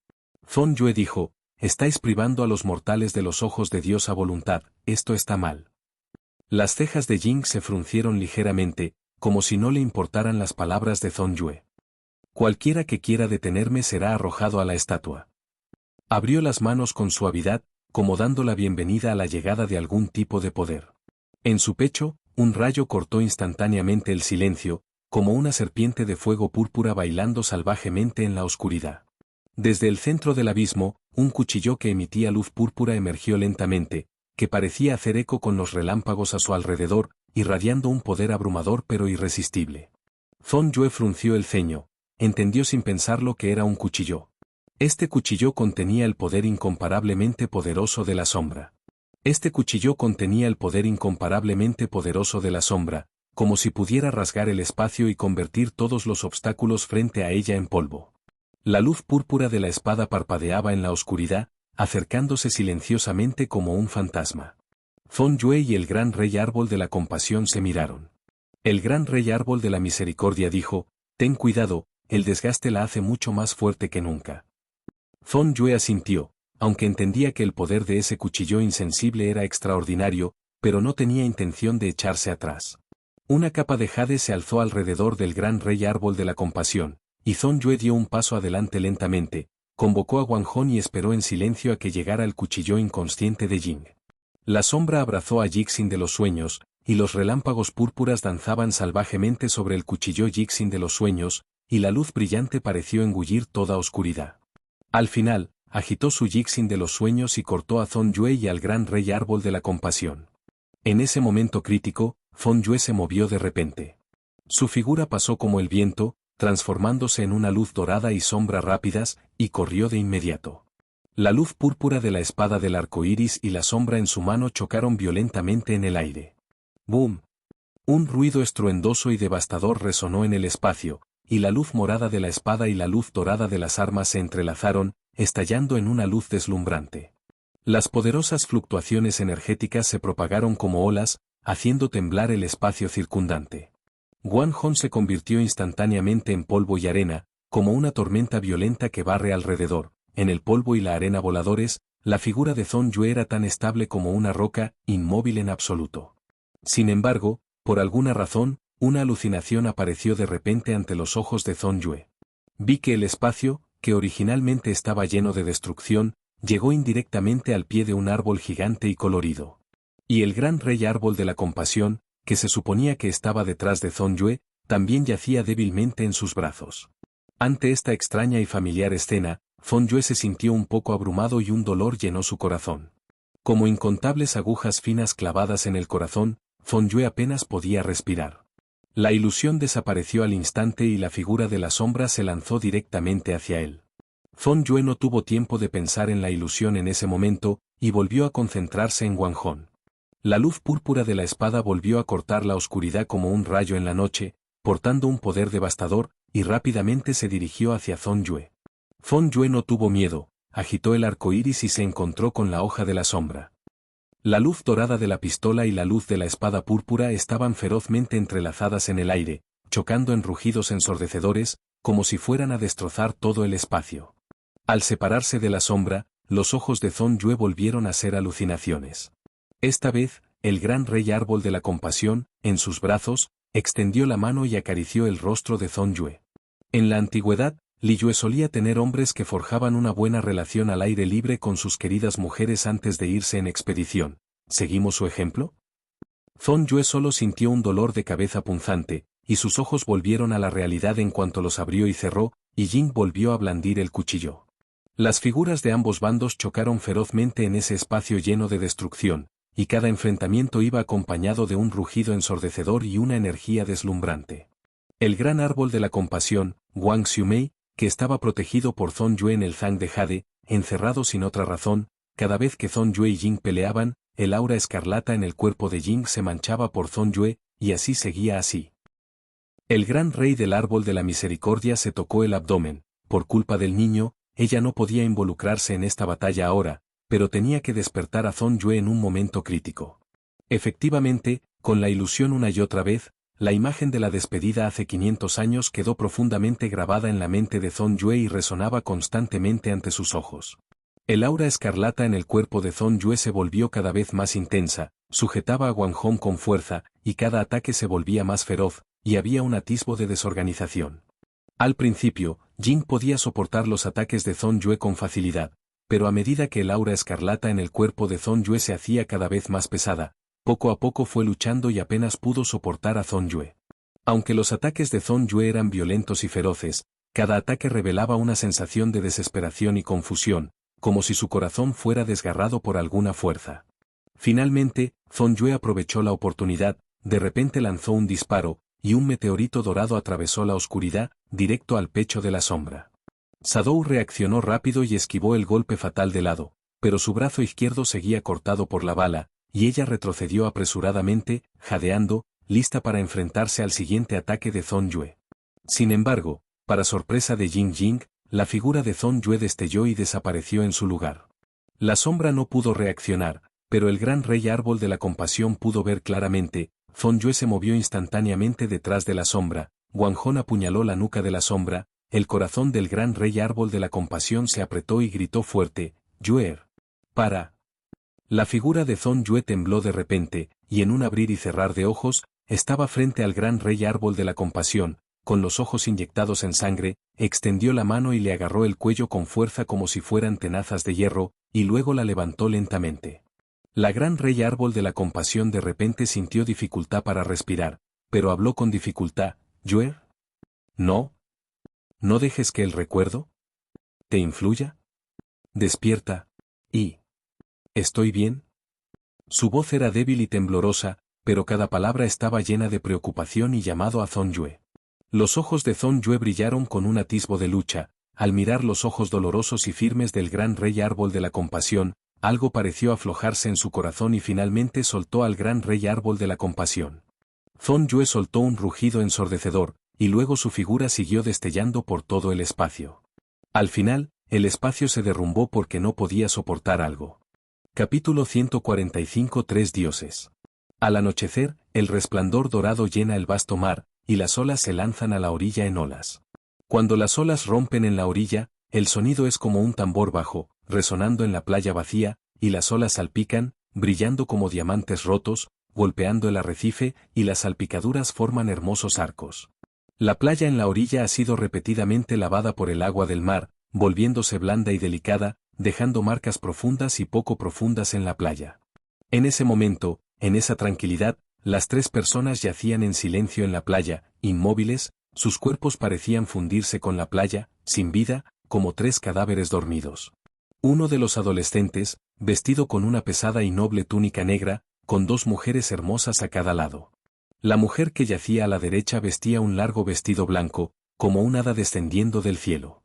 Zhong Yue dijo, estáis privando a los mortales de los ojos de Dios a voluntad, esto está mal. Las cejas de Jing se fruncieron ligeramente, como si no le importaran las palabras de Zhong Yue. Cualquiera que quiera detenerme será arrojado a la estatua. Abrió las manos con suavidad, como dando la bienvenida a la llegada de algún tipo de poder. En su pecho, un rayo cortó instantáneamente el silencio, como una serpiente de fuego púrpura bailando salvajemente en la oscuridad. Desde el centro del abismo, un cuchillo que emitía luz púrpura emergió lentamente, que parecía hacer eco con los relámpagos a su alrededor, irradiando un poder abrumador pero irresistible. Zhong Yue frunció el ceño, entendió sin pensarlo que era un cuchillo. Este cuchillo contenía el poder incomparablemente poderoso de la sombra. Este cuchillo contenía el poder incomparablemente poderoso de la sombra, como si pudiera rasgar el espacio y convertir todos los obstáculos frente a ella en polvo. La luz púrpura de la espada parpadeaba en la oscuridad, acercándose silenciosamente como un fantasma. Zhong Yue y el gran rey árbol de la compasión se miraron. El gran rey árbol de la misericordia dijo, ten cuidado, el desgaste la hace mucho más fuerte que nunca. Zhong Yue asintió, aunque entendía que el poder de ese cuchillo insensible era extraordinario, pero no tenía intención de echarse atrás. Una capa de jade se alzó alrededor del gran rey árbol de la compasión, y Zhong Yue dio un paso adelante lentamente, convocó a Wang Hong y esperó en silencio a que llegara el cuchillo inconsciente de Jing. La sombra abrazó a Jixin de los sueños, y los relámpagos púrpuras danzaban salvajemente sobre el cuchillo Jixin de los sueños, y la luz brillante pareció engullir toda oscuridad. Al final, agitó su Jixin de los sueños y cortó a Zhong Yue y al gran rey árbol de la compasión. En ese momento crítico, Zhong Yue se movió de repente. Su figura pasó como el viento, transformándose en una luz dorada y sombra rápidas, y corrió de inmediato. La luz púrpura de la espada del arco iris y la sombra en su mano chocaron violentamente en el aire. ¡Boom! Un ruido estruendoso y devastador resonó en el espacio, y la luz morada de la espada y la luz dorada de las armas se entrelazaron, estallando en una luz deslumbrante. Las poderosas fluctuaciones energéticas se propagaron como olas, haciendo temblar el espacio circundante. Wang Hong se convirtió instantáneamente en polvo y arena, como una tormenta violenta que barre alrededor. En el polvo y la arena voladores, la figura de Zhong Yue era tan estable como una roca, inmóvil en absoluto. Sin embargo, por alguna razón, una alucinación apareció de repente ante los ojos de Zhong Yue. Vi que el espacio, que originalmente estaba lleno de destrucción, llegó indirectamente al pie de un árbol gigante y colorido. Y el gran rey árbol de la compasión, que se suponía que estaba detrás de Zhong Yue, también yacía débilmente en sus brazos. Ante esta extraña y familiar escena, Zhong Yue se sintió un poco abrumado y un dolor llenó su corazón. Como incontables agujas finas clavadas en el corazón, Zhong Yue apenas podía respirar. La ilusión desapareció al instante y la figura de la sombra se lanzó directamente hacia él. Zhong Yue no tuvo tiempo de pensar en la ilusión en ese momento, y volvió a concentrarse en Wang Hong. La luz púrpura de la espada volvió a cortar la oscuridad como un rayo en la noche, portando un poder devastador, y rápidamente se dirigió hacia Zhong Yue. Zhong Yue no tuvo miedo, agitó el arco iris y se encontró con la hoja de la sombra. La luz dorada de la pistola y la luz de la espada púrpura estaban ferozmente entrelazadas en el aire, chocando en rugidos ensordecedores, como si fueran a destrozar todo el espacio. Al separarse de la sombra, los ojos de Zhong Yue volvieron a ser alucinaciones. Esta vez, el gran rey árbol de la compasión, en sus brazos, extendió la mano y acarició el rostro de Zhong Yue. En la antigüedad, Li Yue solía tener hombres que forjaban una buena relación al aire libre con sus queridas mujeres antes de irse en expedición. ¿Seguimos su ejemplo? Zhong Yue solo sintió un dolor de cabeza punzante, y sus ojos volvieron a la realidad en cuanto los abrió y cerró, y Jing volvió a blandir el cuchillo. Las figuras de ambos bandos chocaron ferozmente en ese espacio lleno de destrucción, y cada enfrentamiento iba acompañado de un rugido ensordecedor y una energía deslumbrante. El gran árbol de la compasión, Wang Xiumei, que estaba protegido por Zhong Yue en el Zhang de Jade, encerrado sin otra razón, cada vez que Zhong Yue y Jing peleaban, el aura escarlata en el cuerpo de Jing se manchaba por Zhong Yue, y así seguía así. El gran rey del árbol de la misericordia se tocó el abdomen, por culpa del niño, ella no podía involucrarse en esta batalla ahora, pero tenía que despertar a Zhong Yue en un momento crítico. Efectivamente, con la ilusión una y otra vez, la imagen de la despedida hace 500 años quedó profundamente grabada en la mente de Zhong Yue y resonaba constantemente ante sus ojos. El aura escarlata en el cuerpo de Zhong Yue se volvió cada vez más intensa, sujetaba a Wang Hong con fuerza, y cada ataque se volvía más feroz, y había un atisbo de desorganización. Al principio, Jing podía soportar los ataques de Zhong Yue con facilidad, pero a medida que el aura escarlata en el cuerpo de Zhong Yue se hacía cada vez más pesada, poco a poco fue luchando y apenas pudo soportar a Zhong Yue. Aunque los ataques de Zhong Yue eran violentos y feroces, cada ataque revelaba una sensación de desesperación y confusión, como si su corazón fuera desgarrado por alguna fuerza. Finalmente, Zhong Yue aprovechó la oportunidad, de repente lanzó un disparo, y un meteorito dorado atravesó la oscuridad, directo al pecho de la sombra. Sadou reaccionó rápido y esquivó el golpe fatal de lado, pero su brazo izquierdo seguía cortado por la bala, y ella retrocedió apresuradamente, jadeando, lista para enfrentarse al siguiente ataque de Zhong Yue. Sin embargo, para sorpresa de Jing, la figura de Zhong Yue destelló y desapareció en su lugar. La sombra no pudo reaccionar, pero el gran rey árbol de la compasión pudo ver claramente. Zhong Yue se movió instantáneamente detrás de la sombra, Wang Hong apuñaló la nuca de la sombra, el corazón del gran rey árbol de la compasión se apretó y gritó fuerte, Yue, para. La figura de Zhong Yue tembló de repente, y en un abrir y cerrar de ojos, estaba frente al gran rey árbol de la compasión, con los ojos inyectados en sangre, extendió la mano y le agarró el cuello con fuerza como si fueran tenazas de hierro, y luego la levantó lentamente. La gran rey árbol de la compasión de repente sintió dificultad para respirar, pero habló con dificultad, Yue. No. No dejes que el recuerdo te influya. Despierta. Y. ¿Estoy bien? Su voz era débil y temblorosa, pero cada palabra estaba llena de preocupación y llamado a Zhong Yue. Los ojos de Zhong Yue brillaron con un atisbo de lucha, al mirar los ojos dolorosos y firmes del gran rey árbol de la compasión, algo pareció aflojarse en su corazón y finalmente soltó al gran rey árbol de la compasión. Zhong Yue soltó un rugido ensordecedor, y luego su figura siguió destellando por todo el espacio. Al final, el espacio se derrumbó porque no podía soportar algo. Capítulo 145 Tres dioses. Al anochecer, el resplandor dorado llena el vasto mar, y las olas se lanzan a la orilla en olas. Cuando las olas rompen en la orilla, el sonido es como un tambor bajo, resonando en la playa vacía, y las olas salpican, brillando como diamantes rotos, golpeando el arrecife, y las salpicaduras forman hermosos arcos. La playa en la orilla ha sido repetidamente lavada por el agua del mar, volviéndose blanda y delicada, dejando marcas profundas y poco profundas en la playa. En ese momento, en esa tranquilidad, las tres personas yacían en silencio en la playa, inmóviles, sus cuerpos parecían fundirse con la playa, sin vida, como tres cadáveres dormidos. Uno de los adolescentes, vestido con una pesada y noble túnica negra, con dos mujeres hermosas a cada lado. La mujer que yacía a la derecha vestía un largo vestido blanco, como un hada descendiendo del cielo.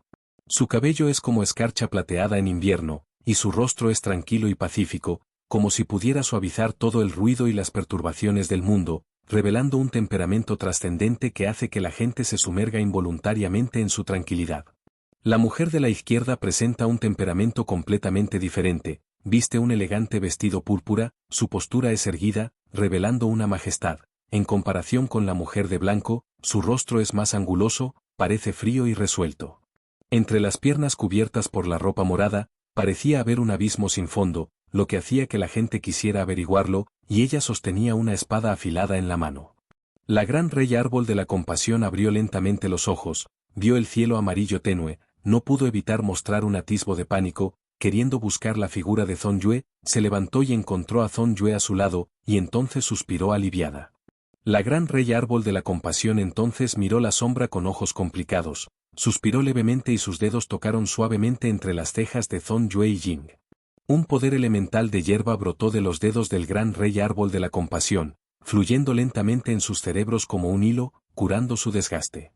Su cabello es como escarcha plateada en invierno, y su rostro es tranquilo y pacífico, como si pudiera suavizar todo el ruido y las perturbaciones del mundo, revelando un temperamento trascendente que hace que la gente se sumerga involuntariamente en su tranquilidad. La mujer de la izquierda presenta un temperamento completamente diferente, viste un elegante vestido púrpura, su postura es erguida, revelando una majestad. En comparación con la mujer de blanco, su rostro es más anguloso, parece frío y resuelto. Entre las piernas cubiertas por la ropa morada, parecía haber un abismo sin fondo, lo que hacía que la gente quisiera averiguarlo, y ella sostenía una espada afilada en la mano. La gran rey árbol de la compasión abrió lentamente los ojos, vio el cielo amarillo tenue, no pudo evitar mostrar un atisbo de pánico, queriendo buscar la figura de Zhong Yue, se levantó y encontró a Zhong Yue a su lado, y entonces suspiró aliviada. La gran rey árbol de la compasión entonces miró la sombra con ojos complicados, suspiró levemente y sus dedos tocaron suavemente entre las cejas de Zhong Yue y Jing. Un poder elemental de hierba brotó de los dedos del gran rey árbol de la compasión, fluyendo lentamente en sus cerebros como un hilo, curando su desgaste.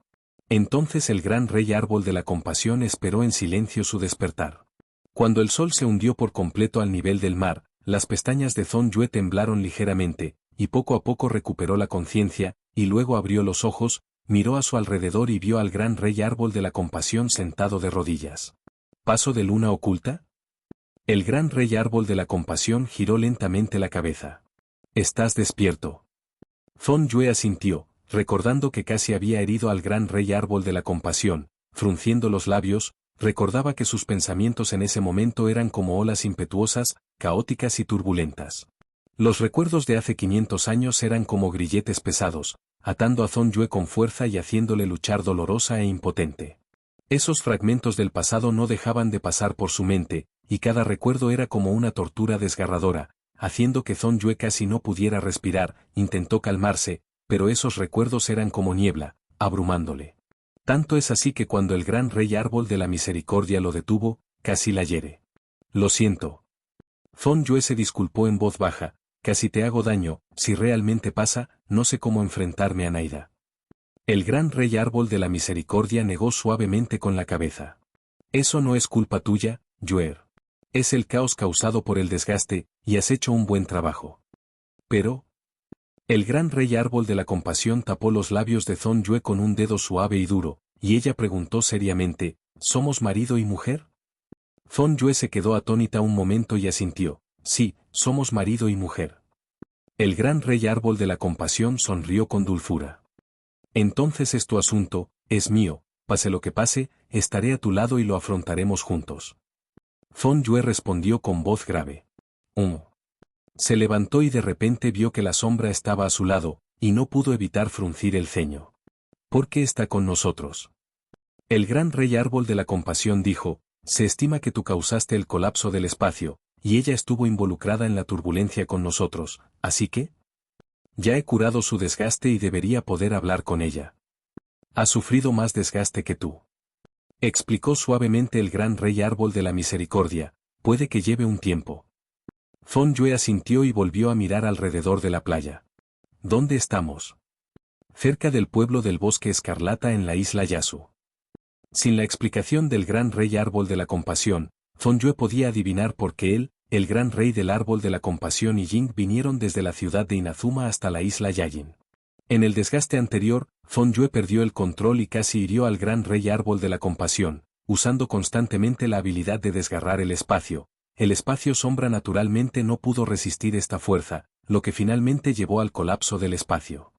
Entonces el gran rey árbol de la compasión esperó en silencio su despertar. Cuando el sol se hundió por completo al nivel del mar, las pestañas de Zhong Yue temblaron ligeramente, y poco a poco recuperó la conciencia, y luego abrió los ojos, miró a su alrededor y vio al gran rey árbol de la compasión sentado de rodillas. ¿Paso de luna oculta? El gran rey árbol de la compasión giró lentamente la cabeza. ¿Estás despierto? Zhong Yue asintió, recordando que casi había herido al gran rey árbol de la compasión, frunciendo los labios, recordaba que sus pensamientos en ese momento eran como olas impetuosas, caóticas y turbulentas. Los recuerdos de hace 500 años eran como grilletes pesados, atando a Zhong Yue con fuerza y haciéndole luchar dolorosa e impotente. Esos fragmentos del pasado no dejaban de pasar por su mente, y cada recuerdo era como una tortura desgarradora, haciendo que Zhong Yue casi no pudiera respirar. Intentó calmarse, pero esos recuerdos eran como niebla, abrumándole. Tanto es así que cuando el gran rey árbol de la misericordia lo detuvo, casi la hiere. Lo siento. Zhong Yue se disculpó en voz baja, casi te hago daño, si realmente pasa, no sé cómo enfrentarme a Naida. El gran rey árbol de la misericordia negó suavemente con la cabeza. Eso no es culpa tuya, Yue. Es el caos causado por el desgaste, y has hecho un buen trabajo. Pero... El gran rey árbol de la compasión tapó los labios de Zhong Yue con un dedo suave y duro, y ella preguntó seriamente, ¿somos marido y mujer? Zhong Yue se quedó atónita un momento y asintió, sí, somos marido y mujer. El gran rey árbol de la compasión sonrió con dulzura. Entonces es tu asunto, es mío, pase lo que pase, estaré a tu lado y lo afrontaremos juntos. Zhong Yue respondió con voz grave. Se levantó y de repente vio que la sombra estaba a su lado, y no pudo evitar fruncir el ceño. ¿Por qué está con nosotros? El gran rey árbol de la compasión dijo, se estima que tú causaste el colapso del espacio, y ella estuvo involucrada en la turbulencia con nosotros, así que... Ya he curado su desgaste y debería poder hablar con ella. Ha sufrido más desgaste que tú. Explicó suavemente el gran rey árbol de la misericordia, puede que lleve un tiempo. Zhong Yue asintió y volvió a mirar alrededor de la playa. ¿Dónde estamos? Cerca del pueblo del bosque escarlata en la isla Yasu. Sin la explicación del gran rey árbol de la compasión, Zhong Yue podía adivinar por qué él, el gran rey del árbol de la compasión y Jing vinieron desde la ciudad de Inazuma hasta la isla Yayin. En el desgaste anterior, Zhong Yue perdió el control y casi hirió al gran rey árbol de la compasión, usando constantemente la habilidad de desgarrar el espacio. El espacio sombra naturalmente no pudo resistir esta fuerza, lo que finalmente llevó al colapso del espacio.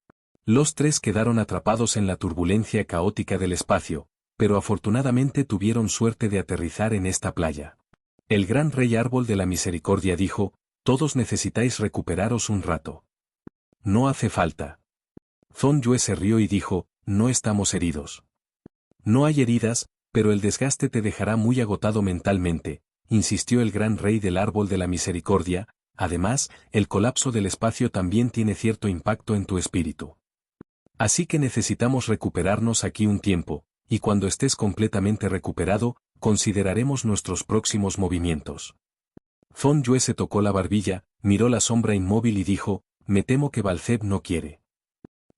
Los tres quedaron atrapados en la turbulencia caótica del espacio, pero afortunadamente tuvieron suerte de aterrizar en esta playa. El gran rey árbol de la misericordia dijo, todos necesitáis recuperaros un rato. No hace falta. Zhong Yue se rió y dijo, no estamos heridos. No hay heridas, pero el desgaste te dejará muy agotado mentalmente, insistió el gran rey del árbol de la misericordia, además, el colapso del espacio también tiene cierto impacto en tu espíritu. Así que necesitamos recuperarnos aquí un tiempo, y cuando estés completamente recuperado, consideraremos nuestros próximos movimientos. Zhong Yue se tocó la barbilla, miró la sombra inmóvil y dijo, me temo que Balceb no quiere.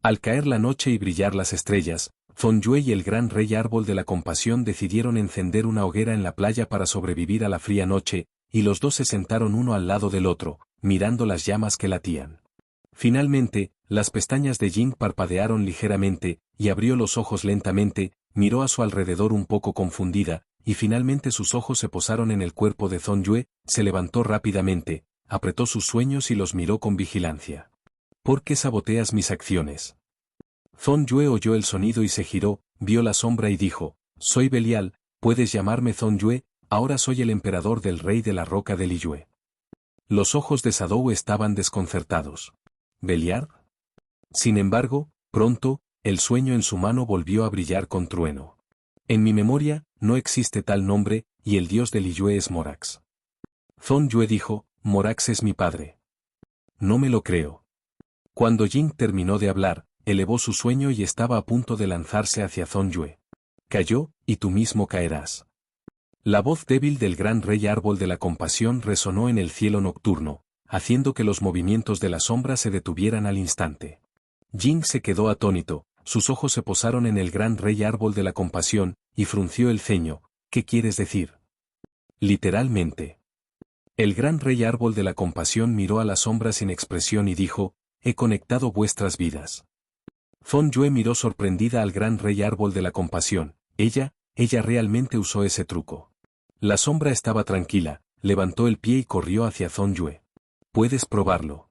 Al caer la noche y brillar las estrellas, Zhong Yue y el gran rey árbol de la compasión decidieron encender una hoguera en la playa para sobrevivir a la fría noche, y los dos se sentaron uno al lado del otro, mirando las llamas que latían. Finalmente, las pestañas de Jing parpadearon ligeramente, y abrió los ojos lentamente, miró a su alrededor un poco confundida, y finalmente sus ojos se posaron en el cuerpo de Zhong Yue, se levantó rápidamente, apretó sus sueños y los miró con vigilancia. ¿Por qué saboteas mis acciones? Zhong Yue oyó el sonido y se giró, vio la sombra y dijo, soy Belial, puedes llamarme Zhong Yue, ahora soy el emperador del rey de la roca de Liyue. Los ojos de Sadou estaban desconcertados. ¿Beliar? Sin embargo, pronto, el sueño en su mano volvió a brillar con trueno. En mi memoria, no existe tal nombre, y el dios de Liyue es Morax. Zhong Yue dijo, Morax es mi padre. No me lo creo. Cuando Jing terminó de hablar, elevó su sueño y estaba a punto de lanzarse hacia Zhong-yue. Cayó, y tú mismo caerás. La voz débil del gran rey árbol de la compasión resonó en el cielo nocturno, haciendo que los movimientos de la sombra se detuvieran al instante. Jing se quedó atónito, sus ojos se posaron en el gran rey árbol de la compasión, y frunció el ceño. ¿Qué quieres decir? Literalmente. El gran rey árbol de la compasión miró a la sombra sin expresión y dijo, he conectado vuestras vidas. Zhong-yue miró sorprendida al gran rey árbol de la compasión. Ella realmente usó ese truco. La sombra estaba tranquila, levantó el pie y corrió hacia Zhong-yue. Puedes probarlo.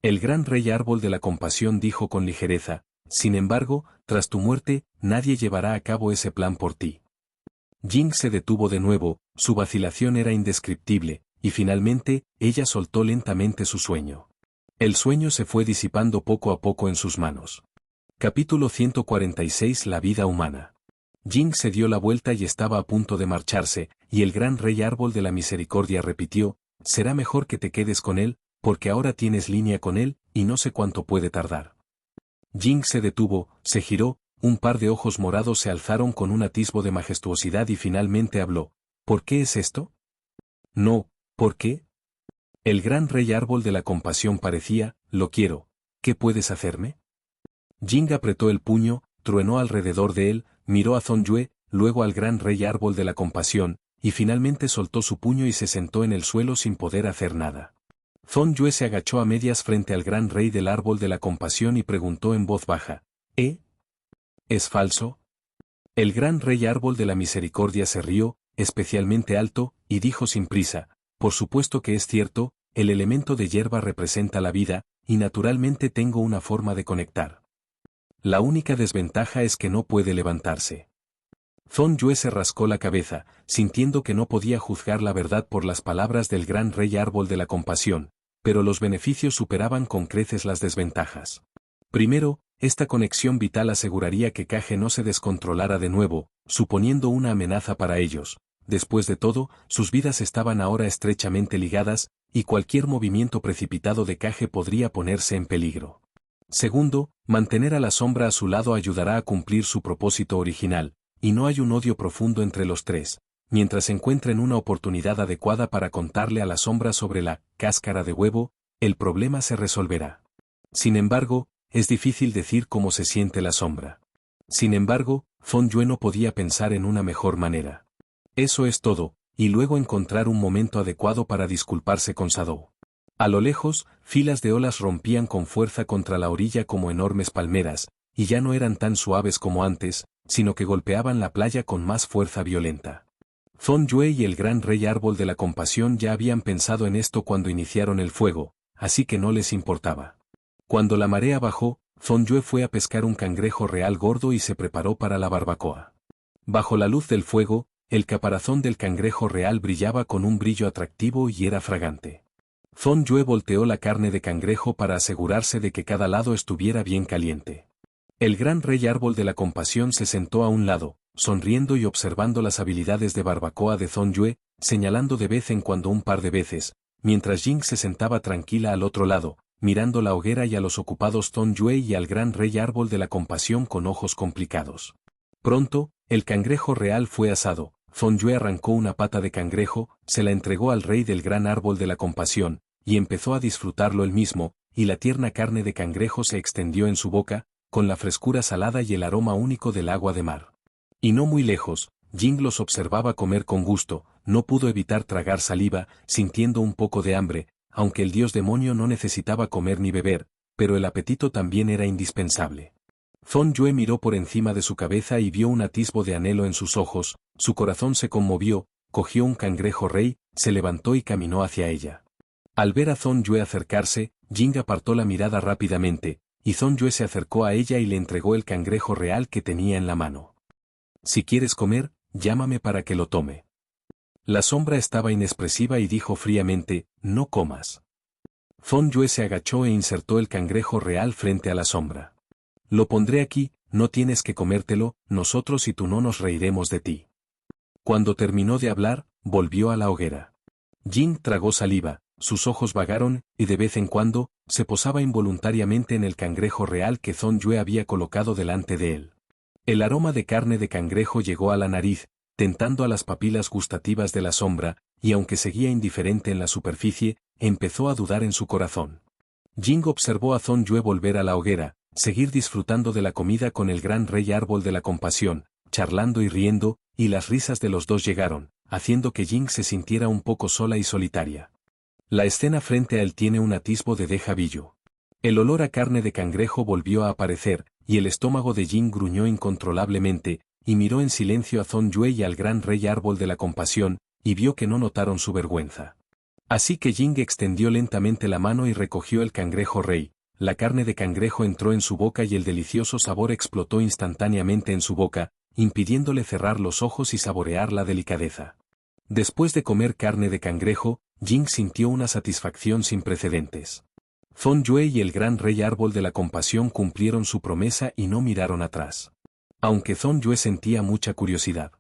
El gran rey árbol de la compasión dijo con ligereza, sin embargo, tras tu muerte, nadie llevará a cabo ese plan por ti. Jing se detuvo de nuevo, su vacilación era indescriptible, y finalmente, ella soltó lentamente su sueño. El sueño se fue disipando poco a poco en sus manos. Capítulo 146 La vida humana. Jing se dio la vuelta y estaba a punto de marcharse, y el gran rey árbol de la misericordia repitió, será mejor que te quedes con él, porque ahora tienes línea con él, y no sé cuánto puede tardar. Jing se detuvo, se giró, un par de ojos morados se alzaron con un atisbo de majestuosidad y finalmente habló. ¿Por qué es esto? No, ¿por qué? El gran rey árbol de la compasión parecía, lo quiero, ¿qué puedes hacerme? Jing apretó el puño, truenó alrededor de él, miró a Zhong-yue, luego al gran rey árbol de la compasión, y finalmente soltó su puño y se sentó en el suelo sin poder hacer nada. Zhong-yue se agachó a medias frente al gran rey del árbol de la compasión y preguntó en voz baja, ¿Es falso? El gran rey árbol de la misericordia se rió, especialmente alto, y dijo sin prisa, por supuesto que es cierto, el elemento de hierba representa la vida, y naturalmente tengo una forma de conectar. La única desventaja es que no puede levantarse. Zhong-yue se rascó la cabeza, sintiendo que no podía juzgar la verdad por las palabras del gran rey árbol de la compasión, pero los beneficios superaban con creces las desventajas. Primero, esta conexión vital aseguraría que Kage no se descontrolara de nuevo, suponiendo una amenaza para ellos. Después de todo, sus vidas estaban ahora estrechamente ligadas, y cualquier movimiento precipitado de Kage podría ponerse en peligro. Segundo, mantener a la sombra a su lado ayudará a cumplir su propósito original, y no hay un odio profundo entre los tres, mientras encuentren una oportunidad adecuada para contarle a la sombra sobre la cáscara de huevo, el problema se resolverá. Sin embargo, es difícil decir cómo se siente la sombra. Sin embargo, Zhong-yue no podía pensar en una mejor manera. Eso es todo, y luego encontrar un momento adecuado para disculparse con Sadou. A lo lejos, filas de olas rompían con fuerza contra la orilla como enormes palmeras, y ya no eran tan suaves como antes, sino que golpeaban la playa con más fuerza violenta. Zhong-yue y el gran rey árbol de la compasión ya habían pensado en esto cuando iniciaron el fuego, así que no les importaba. Cuando la marea bajó, Zhong-yue fue a pescar un cangrejo real gordo y se preparó para la barbacoa. Bajo la luz del fuego, el caparazón del cangrejo real brillaba con un brillo atractivo y era fragante. Zhong-yue volteó la carne de cangrejo para asegurarse de que cada lado estuviera bien caliente. El gran rey árbol de la compasión se sentó a un lado, sonriendo y observando las habilidades de barbacoa de Zhong-yue, señalando de vez en cuando un par de veces, mientras Jing se sentaba tranquila al otro lado, mirando la hoguera y a los ocupados Zhong-yue y al gran rey árbol de la compasión con ojos complicados. Pronto, el cangrejo real fue asado. Zhong-yue arrancó una pata de cangrejo, se la entregó al rey del gran árbol de la compasión, y empezó a disfrutarlo él mismo, y la tierna carne de cangrejo se extendió en su boca, con la frescura salada y el aroma único del agua de mar. Y no muy lejos, Jing los observaba comer con gusto, no pudo evitar tragar saliva, sintiendo un poco de hambre, aunque el dios demonio no necesitaba comer ni beber, pero el apetito también era indispensable. Zhong-yue miró por encima de su cabeza y vio un atisbo de anhelo en sus ojos, su corazón se conmovió, cogió un cangrejo rey, se levantó y caminó hacia ella. Al ver a Zhong-yue acercarse, Jing apartó la mirada rápidamente, y Zhong-yue se acercó a ella y le entregó el cangrejo real que tenía en la mano. Si quieres comer, llámame para que lo tome. La sombra estaba inexpresiva y dijo fríamente, no comas. Zhong-yue se agachó e insertó el cangrejo real frente a la sombra. Lo pondré aquí, no tienes que comértelo, nosotros y tú no nos reiremos de ti. Cuando terminó de hablar, volvió a la hoguera. Jing tragó saliva, sus ojos vagaron, y de vez en cuando, se posaba involuntariamente en el cangrejo real que Zhong Yue había colocado delante de él. El aroma de carne de cangrejo llegó a la nariz, tentando a las papilas gustativas de la sombra, y aunque seguía indiferente en la superficie, empezó a dudar en su corazón. Jing observó a Zhong Yue volver a la hoguera, seguir disfrutando de la comida con el gran rey árbol de la compasión, charlando y riendo, y las risas de los dos llegaron, haciendo que Jing se sintiera un poco sola y solitaria. La escena frente a él tiene un atisbo de déjà vu. El olor a carne de cangrejo volvió a aparecer, y el estómago de Jing gruñó incontrolablemente, y miró en silencio a Zhong Yue y al gran rey árbol de la compasión, y vio que no notaron su vergüenza. Así que Jing extendió lentamente la mano y recogió el cangrejo rey. La carne de cangrejo entró en su boca y el delicioso sabor explotó instantáneamente en su boca, impidiéndole cerrar los ojos y saborear la delicadeza. Después de comer carne de cangrejo, Jing sintió una satisfacción sin precedentes. Zhong Yue y el gran rey árbol de la compasión cumplieron su promesa y no miraron atrás. Aunque Zhong Yue sentía mucha curiosidad.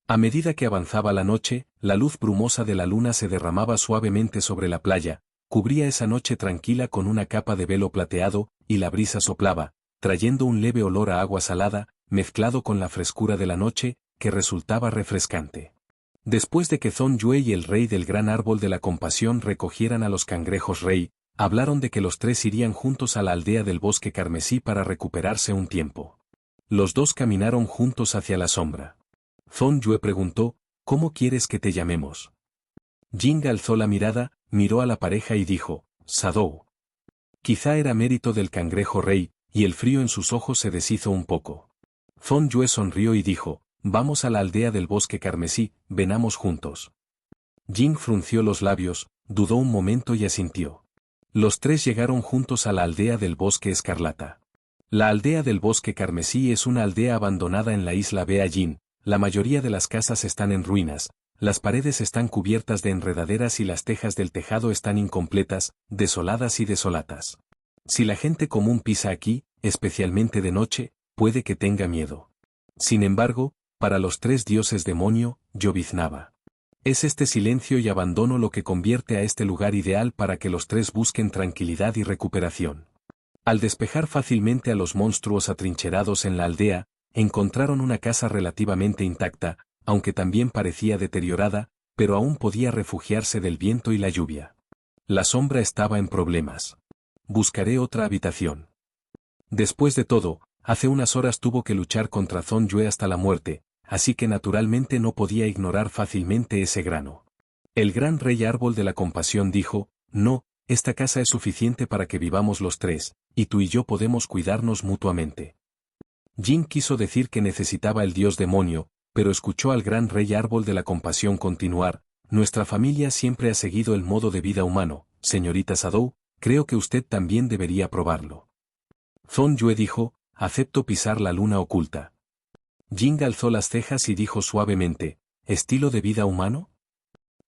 A medida que avanzaba la noche, la luz brumosa de la luna se derramaba suavemente sobre la playa, cubría esa noche tranquila con una capa de velo plateado, y la brisa soplaba, trayendo un leve olor a agua salada, mezclado con la frescura de la noche, que resultaba refrescante. Después de que Zhong Yue y el rey del gran árbol de la compasión recogieran a los cangrejos rey, hablaron de que los tres irían juntos a la aldea del bosque carmesí para recuperarse un tiempo. Los dos caminaron juntos hacia la sombra. Zhong Yue preguntó, ¿cómo quieres que te llamemos? Jing alzó la mirada, miró a la pareja y dijo, Sadou. Quizá era mérito del cangrejo rey, y el frío en sus ojos se deshizo un poco. Zhong Yue sonrió y dijo, vamos a la aldea del bosque carmesí, venamos juntos. Jing frunció los labios, dudó un momento y asintió. Los tres llegaron juntos a la aldea del bosque escarlata. La aldea del bosque carmesí es una aldea abandonada en la isla Bea Yin. La mayoría de las casas están en ruinas, las paredes están cubiertas de enredaderas y las tejas del tejado están incompletas, desoladas y desolatas. Si la gente común pisa aquí, especialmente de noche, puede que tenga miedo. Sin embargo, para los tres dioses demonio, lloviznaba. Es este silencio y abandono lo que convierte a este lugar ideal para que los tres busquen tranquilidad y recuperación. Al despejar fácilmente a los monstruos atrincherados en la aldea, encontraron una casa relativamente intacta, aunque también parecía deteriorada, pero aún podía refugiarse del viento y la lluvia. La sombra estaba en problemas. Buscaré otra habitación. Después de todo, hace unas horas tuvo que luchar contra Zhong Yue hasta la muerte, así que naturalmente no podía ignorar fácilmente ese grano. El gran rey árbol de la compasión dijo, no, esta casa es suficiente para que vivamos los tres, y tú y yo podemos cuidarnos mutuamente. Jing quiso decir que necesitaba el dios demonio, pero escuchó al gran rey árbol de la compasión continuar, nuestra familia siempre ha seguido el modo de vida humano, señorita Sadou, creo que usted también debería probarlo. Zhong Yue dijo, acepto pisar la luna oculta. Jing alzó las cejas y dijo suavemente, ¿estilo de vida humano?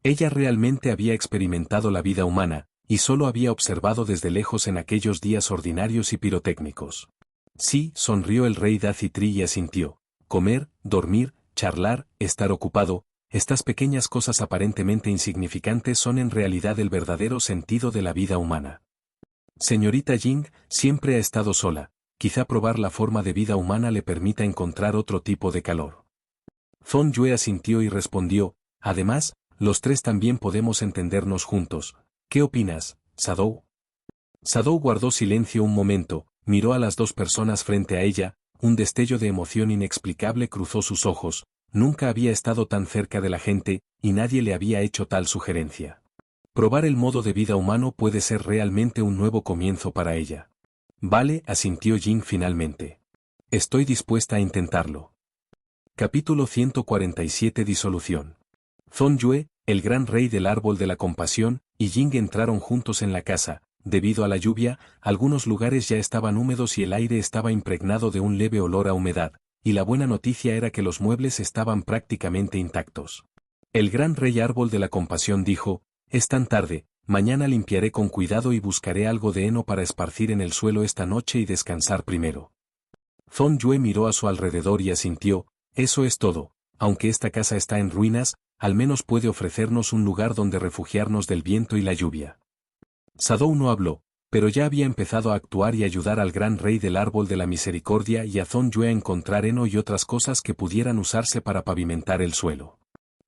Ella realmente había experimentado la vida humana, y solo había observado desde lejos en aquellos días ordinarios y pirotécnicos. Sí, sonrió el rey Dacitri y asintió. Comer, dormir, charlar, estar ocupado, estas pequeñas cosas aparentemente insignificantes son en realidad el verdadero sentido de la vida humana. Señorita Jing, siempre ha estado sola, quizá probar la forma de vida humana le permita encontrar otro tipo de calor. Zhong Yue asintió y respondió, además, los tres también podemos entendernos juntos. ¿Qué opinas, Sadou? Sadou guardó silencio un momento, miró a las dos personas frente a ella, un destello de emoción inexplicable cruzó sus ojos, nunca había estado tan cerca de la gente, y nadie le había hecho tal sugerencia. Probar el modo de vida humano puede ser realmente un nuevo comienzo para ella. Vale, asintió Jing finalmente. Estoy dispuesta a intentarlo. Capítulo 147 Disolución. Zhong Yue, el gran rey del árbol de la compasión, y Jing entraron juntos en la casa. Debido a la lluvia, algunos lugares ya estaban húmedos y el aire estaba impregnado de un leve olor a humedad, y la buena noticia era que los muebles estaban prácticamente intactos. El gran rey árbol de la compasión dijo, es tan tarde, mañana limpiaré con cuidado y buscaré algo de heno para esparcir en el suelo esta noche y descansar primero. Zhong Yue miró a su alrededor y asintió, eso es todo, aunque esta casa está en ruinas, al menos puede ofrecernos un lugar donde refugiarnos del viento y la lluvia. Sadou no habló, pero ya había empezado a actuar y ayudar al gran rey del árbol de la misericordia y a Zhong Yue a encontrar heno y otras cosas que pudieran usarse para pavimentar el suelo.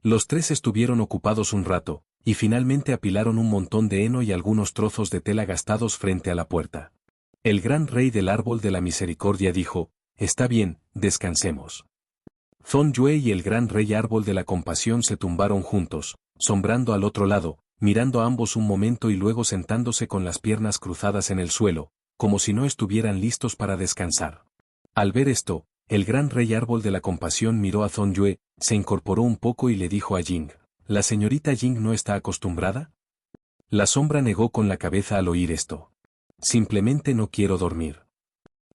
Los tres estuvieron ocupados un rato, y finalmente apilaron un montón de heno y algunos trozos de tela gastados frente a la puerta. El gran rey del árbol de la misericordia dijo: «Está bien, descansemos». Zhong Yue y el gran rey árbol de la compasión se tumbaron juntos, sombrando al otro lado, mirando a ambos un momento y luego sentándose con las piernas cruzadas en el suelo, como si no estuvieran listos para descansar. Al ver esto, el gran rey árbol de la compasión miró a Zhong Yue, se incorporó un poco y le dijo a Jing: «¿La señorita Jing no está acostumbrada?». La sombra negó con la cabeza al oír esto. «Simplemente no quiero dormir».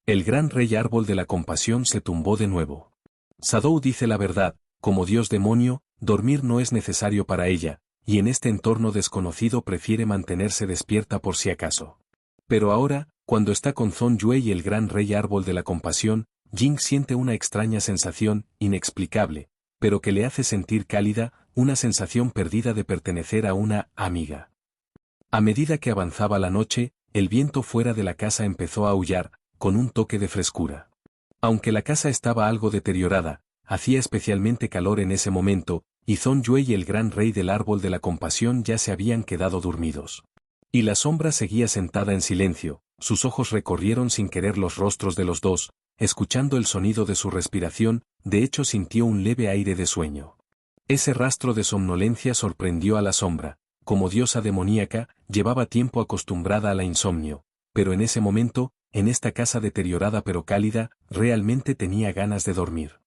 El gran rey árbol de la compasión se tumbó de nuevo. Sadou dice la verdad, como dios demonio, dormir no es necesario para ella, y en este entorno desconocido prefiere mantenerse despierta por si acaso. Pero ahora, cuando está con Zhong Yue y el gran rey árbol de la compasión, Jing siente una extraña sensación, inexplicable, pero que le hace sentir cálida, una sensación perdida de pertenecer a una amiga. A medida que avanzaba la noche, el viento fuera de la casa empezó a aullar, con un toque de frescura. Aunque la casa estaba algo deteriorada, hacía especialmente calor en ese momento, y Zhong Yue y el gran rey del árbol de la compasión ya se habían quedado dormidos. Y la sombra seguía sentada en silencio, sus ojos recorrieron sin querer los rostros de los dos, escuchando el sonido de su respiración, de hecho sintió un leve aire de sueño. Ese rastro de somnolencia sorprendió a la sombra, como diosa demoníaca, llevaba tiempo acostumbrada a la insomnio, pero en ese momento, en esta casa deteriorada pero cálida, realmente tenía ganas de dormir.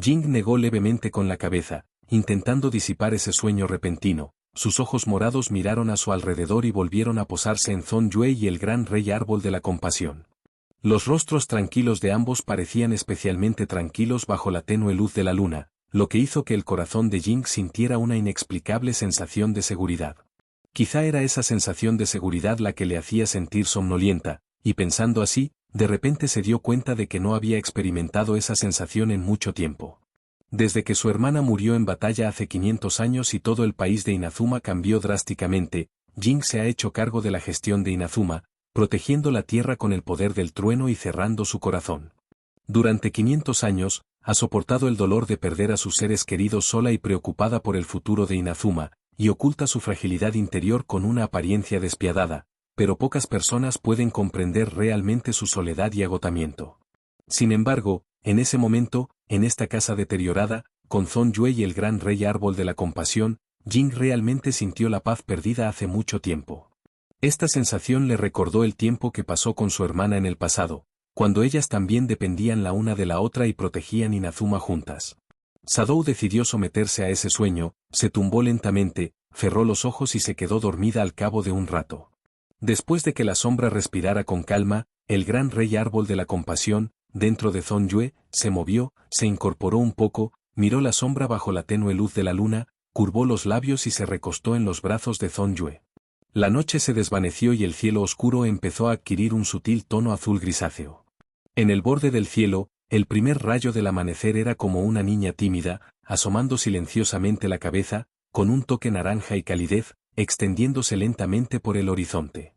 Jing negó levemente con la cabeza, intentando disipar ese sueño repentino. Sus ojos morados miraron a su alrededor y volvieron a posarse en Zhong Yue y el gran rey árbol de la compasión. Los rostros tranquilos de ambos parecían especialmente tranquilos bajo la tenue luz de la luna, lo que hizo que el corazón de Jing sintiera una inexplicable sensación de seguridad. Quizá era esa sensación de seguridad la que le hacía sentir somnolienta, y pensando así, de repente se dio cuenta de que no había experimentado esa sensación en mucho tiempo. Desde que su hermana murió en batalla hace 500 años y todo el país de Inazuma cambió drásticamente, Jing se ha hecho cargo de la gestión de Inazuma, protegiendo la tierra con el poder del trueno y cerrando su corazón. Durante 500 años, ha soportado el dolor de perder a sus seres queridos sola y preocupada por el futuro de Inazuma, y oculta su fragilidad interior con una apariencia despiadada, pero pocas personas pueden comprender realmente su soledad y agotamiento. Sin embargo, en ese momento, en esta casa deteriorada, con Zhong Yue y el gran rey árbol de la compasión, Jing realmente sintió la paz perdida hace mucho tiempo. Esta sensación le recordó el tiempo que pasó con su hermana en el pasado, cuando ellas también dependían la una de la otra y protegían Inazuma juntas. Sadou decidió someterse a ese sueño, se tumbó lentamente, cerró los ojos y se quedó dormida al cabo de un rato. Después de que la sombra respirara con calma, el gran rey árbol de la compasión, dentro de Zhong Yue, se movió, se incorporó un poco, miró la sombra bajo la tenue luz de la luna, curvó los labios y se recostó en los brazos de Zhong Yue. La noche se desvaneció y el cielo oscuro empezó a adquirir un sutil tono azul grisáceo. En el borde del cielo, el primer rayo del amanecer era como una niña tímida, asomando silenciosamente la cabeza, con un toque naranja y calidez, extendiéndose lentamente por el horizonte.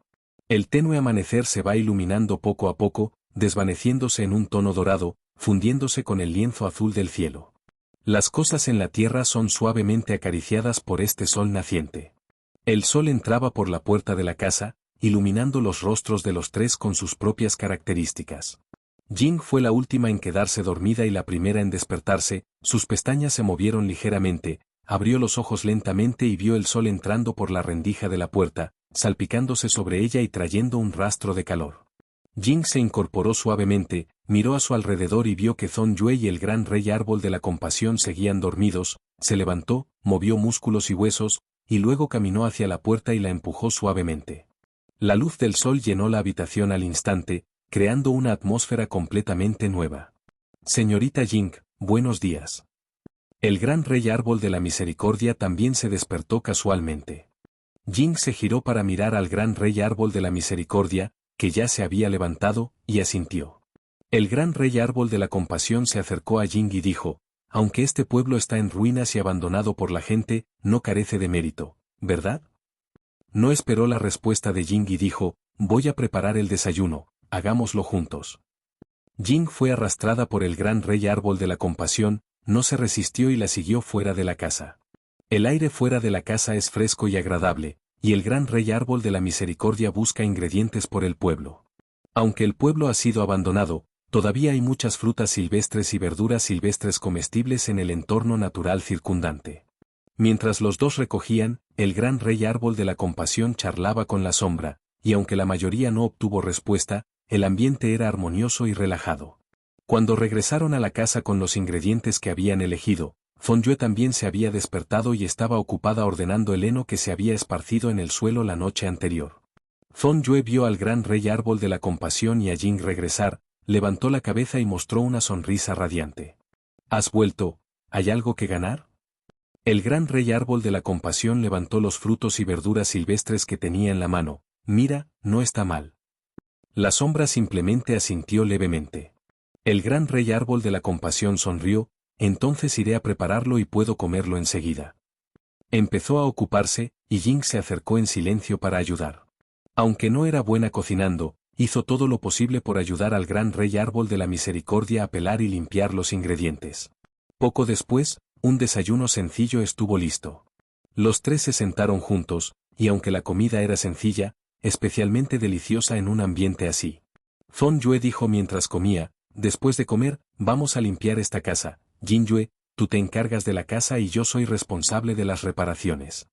El tenue amanecer se va iluminando poco a poco, desvaneciéndose en un tono dorado, fundiéndose con el lienzo azul del cielo. Las cosas en la tierra son suavemente acariciadas por este sol naciente. El sol entraba por la puerta de la casa, iluminando los rostros de los tres con sus propias características. Jing fue la última en quedarse dormida y la primera en despertarse, sus pestañas se movieron ligeramente, abrió los ojos lentamente y vio el sol entrando por la rendija de la puerta, salpicándose sobre ella y trayendo un rastro de calor. Jing se incorporó suavemente, miró a su alrededor y vio que Zhong Yue y el gran rey árbol de la compasión seguían dormidos, se levantó, movió músculos y huesos, y luego caminó hacia la puerta y la empujó suavemente. La luz del sol llenó la habitación al instante, creando una atmósfera completamente nueva. Señorita Jing, buenos días. El gran rey árbol de la misericordia también se despertó casualmente. Jing se giró para mirar al gran rey árbol de la misericordia, que ya se había levantado, y asintió. El gran rey árbol de la compasión se acercó a Jing y dijo: aunque este pueblo está en ruinas y abandonado por la gente, no carece de mérito, ¿verdad? no esperó la respuesta de Jing y dijo, voy a preparar el desayuno, hagámoslo juntos. Jing fue arrastrada por el gran rey árbol de la compasión, no se resistió y la siguió fuera de la casa. El aire fuera de la casa es fresco y agradable, y el gran rey árbol de la misericordia busca ingredientes por el pueblo. Aunque el pueblo ha sido abandonado, todavía hay muchas frutas silvestres y verduras silvestres comestibles en el entorno natural circundante. Mientras los dos recogían, el gran rey árbol de la compasión charlaba con la sombra, y aunque la mayoría no obtuvo respuesta, el ambiente era armonioso y relajado. Cuando regresaron a la casa con los ingredientes que habían elegido, Fong-yue también se había despertado y estaba ocupada ordenando el heno que se había esparcido en el suelo la noche anterior. Fong-yue vio al gran rey árbol de la compasión y a Jing regresar, levantó la cabeza y mostró una sonrisa radiante. ¿Has vuelto? ¿Hay algo que ganar? El gran rey árbol de la compasión levantó los frutos y verduras silvestres que tenía en la mano. Mira, no está mal. La sombra simplemente asintió levemente. El gran rey árbol de la compasión sonrió, entonces iré a prepararlo y puedo comerlo enseguida. Empezó a ocuparse, y Jing se acercó en silencio para ayudar. Aunque no era buena cocinando, hizo todo lo posible por ayudar al gran rey árbol de la misericordia a pelar y limpiar los ingredientes. Poco después, un desayuno sencillo estuvo listo. Los tres se sentaron juntos, y aunque la comida era sencilla, especialmente deliciosa en un ambiente así. Fong-yue dijo mientras comía, después de comer, vamos a limpiar esta casa. Jing-yue, tú te encargas de la casa y yo soy responsable de las reparaciones.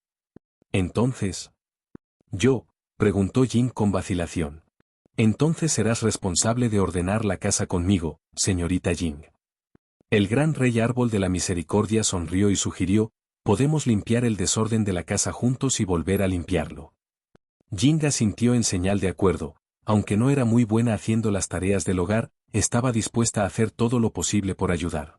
Entonces, ¿yo? Preguntó Jing con vacilación. Entonces serás responsable de ordenar la casa conmigo, señorita Jing. El gran rey árbol de la misericordia sonrió y sugirió, podemos limpiar el desorden de la casa juntos y volver a limpiarlo. Jing asintió en señal de acuerdo, aunque no era muy buena haciendo las tareas del hogar, estaba dispuesta a hacer todo lo posible por ayudar.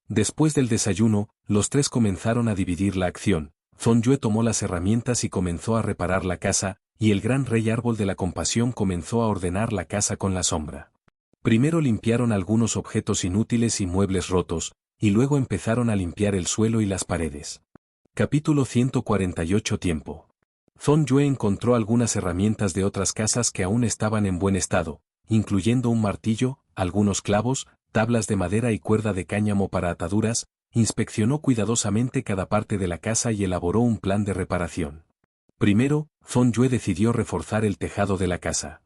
Después del desayuno, los tres comenzaron a dividir la acción. Fong-yue tomó las herramientas y comenzó a reparar la casa, y el gran rey árbol de la compasión comenzó a ordenar la casa con la sombra. Primero limpiaron algunos objetos inútiles y muebles rotos, y luego empezaron a limpiar el suelo y las paredes. Capítulo 148 Tiempo. Fong-yue encontró algunas herramientas de otras casas que aún estaban en buen estado, incluyendo un martillo, algunos clavos, tablas de madera y cuerda de cáñamo para ataduras, inspeccionó cuidadosamente cada parte de la casa y elaboró un plan de reparación. Primero, Fong-yue decidió reforzar el tejado de la casa.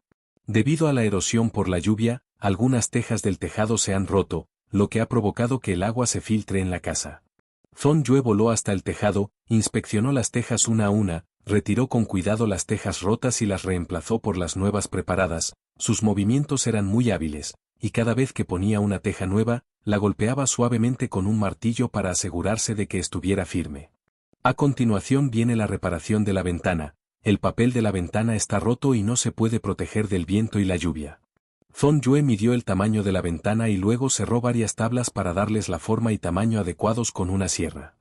Debido a la erosión por la lluvia, algunas tejas del tejado se han roto, lo que ha provocado que el agua se filtre en la casa. Fong-yue voló hasta el tejado, inspeccionó las tejas una a una, retiró con cuidado las tejas rotas y las reemplazó por las nuevas preparadas. Sus movimientos eran muy hábiles, y cada vez que ponía una teja nueva, la golpeaba suavemente con un martillo para asegurarse de que estuviera firme. A continuación viene la reparación de la ventana. El papel de la ventana está roto y no se puede proteger del viento y la lluvia. Fong-yue midió el tamaño de la ventana y luego cerró varias tablas para darles la forma y tamaño adecuados con una sierra.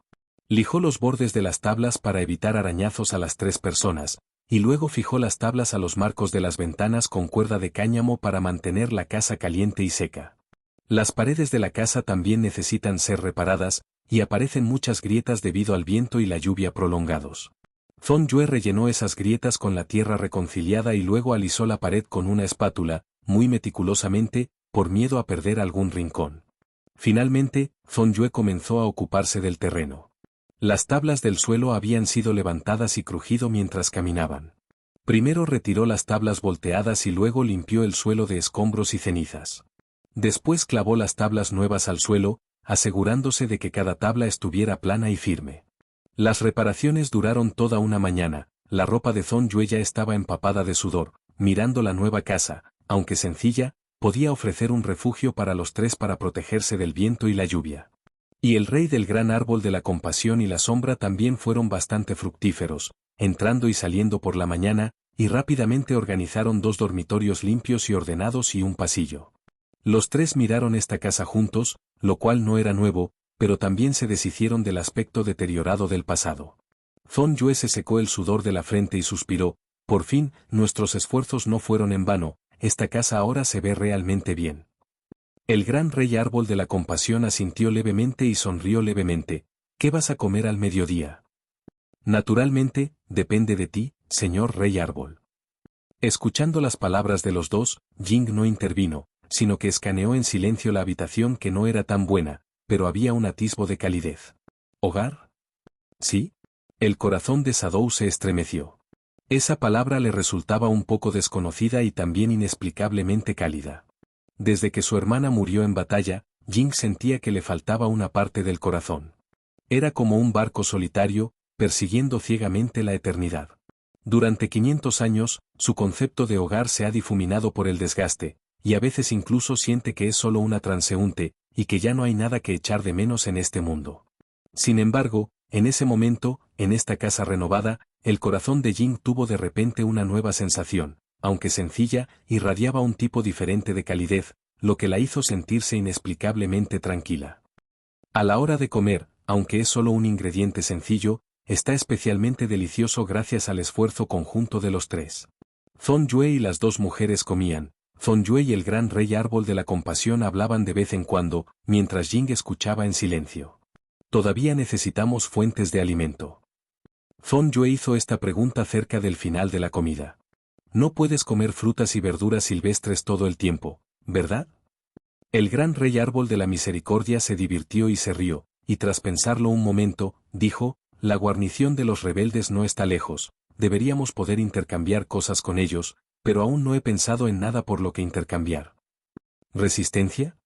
Lijó los bordes de las tablas para evitar arañazos a las tres personas, y luego fijó las tablas a los marcos de las ventanas con cuerda de cáñamo para mantener la casa caliente y seca. Las paredes de la casa también necesitan ser reparadas, y aparecen muchas grietas debido al viento y la lluvia prolongados. Fong-yue rellenó esas grietas con la tierra reconciliada y luego alisó la pared con una espátula, muy meticulosamente, por miedo a perder algún rincón. Finalmente, Fong-yue comenzó a ocuparse del terreno. Las tablas del suelo habían sido levantadas y crujido mientras caminaban. Primero retiró las tablas volteadas y luego limpió el suelo de escombros y cenizas. Después clavó las tablas nuevas al suelo, asegurándose de que cada tabla estuviera plana y firme. Las reparaciones duraron toda una mañana, la ropa de Fong-yue ya estaba empapada de sudor, mirando la nueva casa, aunque sencilla, podía ofrecer un refugio para los tres para protegerse del viento y la lluvia. Y el rey del gran árbol de la compasión y la sombra también fueron bastante fructíferos, entrando y saliendo por la mañana, y rápidamente organizaron 2 dormitorios limpios y ordenados y un pasillo. Los tres miraron esta casa juntos, lo cual no era nuevo, pero también se deshicieron del aspecto deteriorado del pasado. Fong-yue se secó el sudor de la frente y suspiró, por fin, nuestros esfuerzos no fueron en vano, esta casa ahora se ve realmente bien. El gran rey árbol de la compasión asintió levemente y sonrió levemente. ¿Qué vas a comer al mediodía? Naturalmente, depende de ti, señor Rey Árbol. Escuchando las palabras de los dos, Jing no intervino, sino que escaneó en silencio la habitación que no era tan buena, pero había un atisbo de calidez. ¿Hogar? ¿Sí? El corazón de Sadou se estremeció. Esa palabra le resultaba un poco desconocida y también inexplicablemente cálida. Desde que su hermana murió en batalla, Jing sentía que le faltaba una parte del corazón. Era como un barco solitario, persiguiendo ciegamente la eternidad. Durante 500 años, su concepto de hogar se ha difuminado por el desgaste, y a veces incluso siente que es solo una transeúnte, y que ya no hay nada que echar de menos en este mundo. Sin embargo, en ese momento, en esta casa renovada, el corazón de Jing tuvo de repente una nueva sensación, aunque sencilla, irradiaba un tipo diferente de calidez, lo que la hizo sentirse inexplicablemente tranquila. A la hora de comer, aunque es solo un ingrediente sencillo, está especialmente delicioso gracias al esfuerzo conjunto de los tres. Zhong Yue y las dos mujeres comían. Zhong Yue y el gran rey árbol de la compasión hablaban de vez en cuando, mientras Jing escuchaba en silencio. Todavía necesitamos fuentes de alimento. Zhong Yue hizo esta pregunta cerca del final de la comida. No puedes comer frutas y verduras silvestres todo el tiempo, ¿verdad? El gran rey árbol de la misericordia se divirtió y se rió, y tras pensarlo un momento, dijo, la guarnición de los rebeldes no está lejos, deberíamos poder intercambiar cosas con ellos, pero aún no he pensado en nada por lo que intercambiar. ¿Resistencia?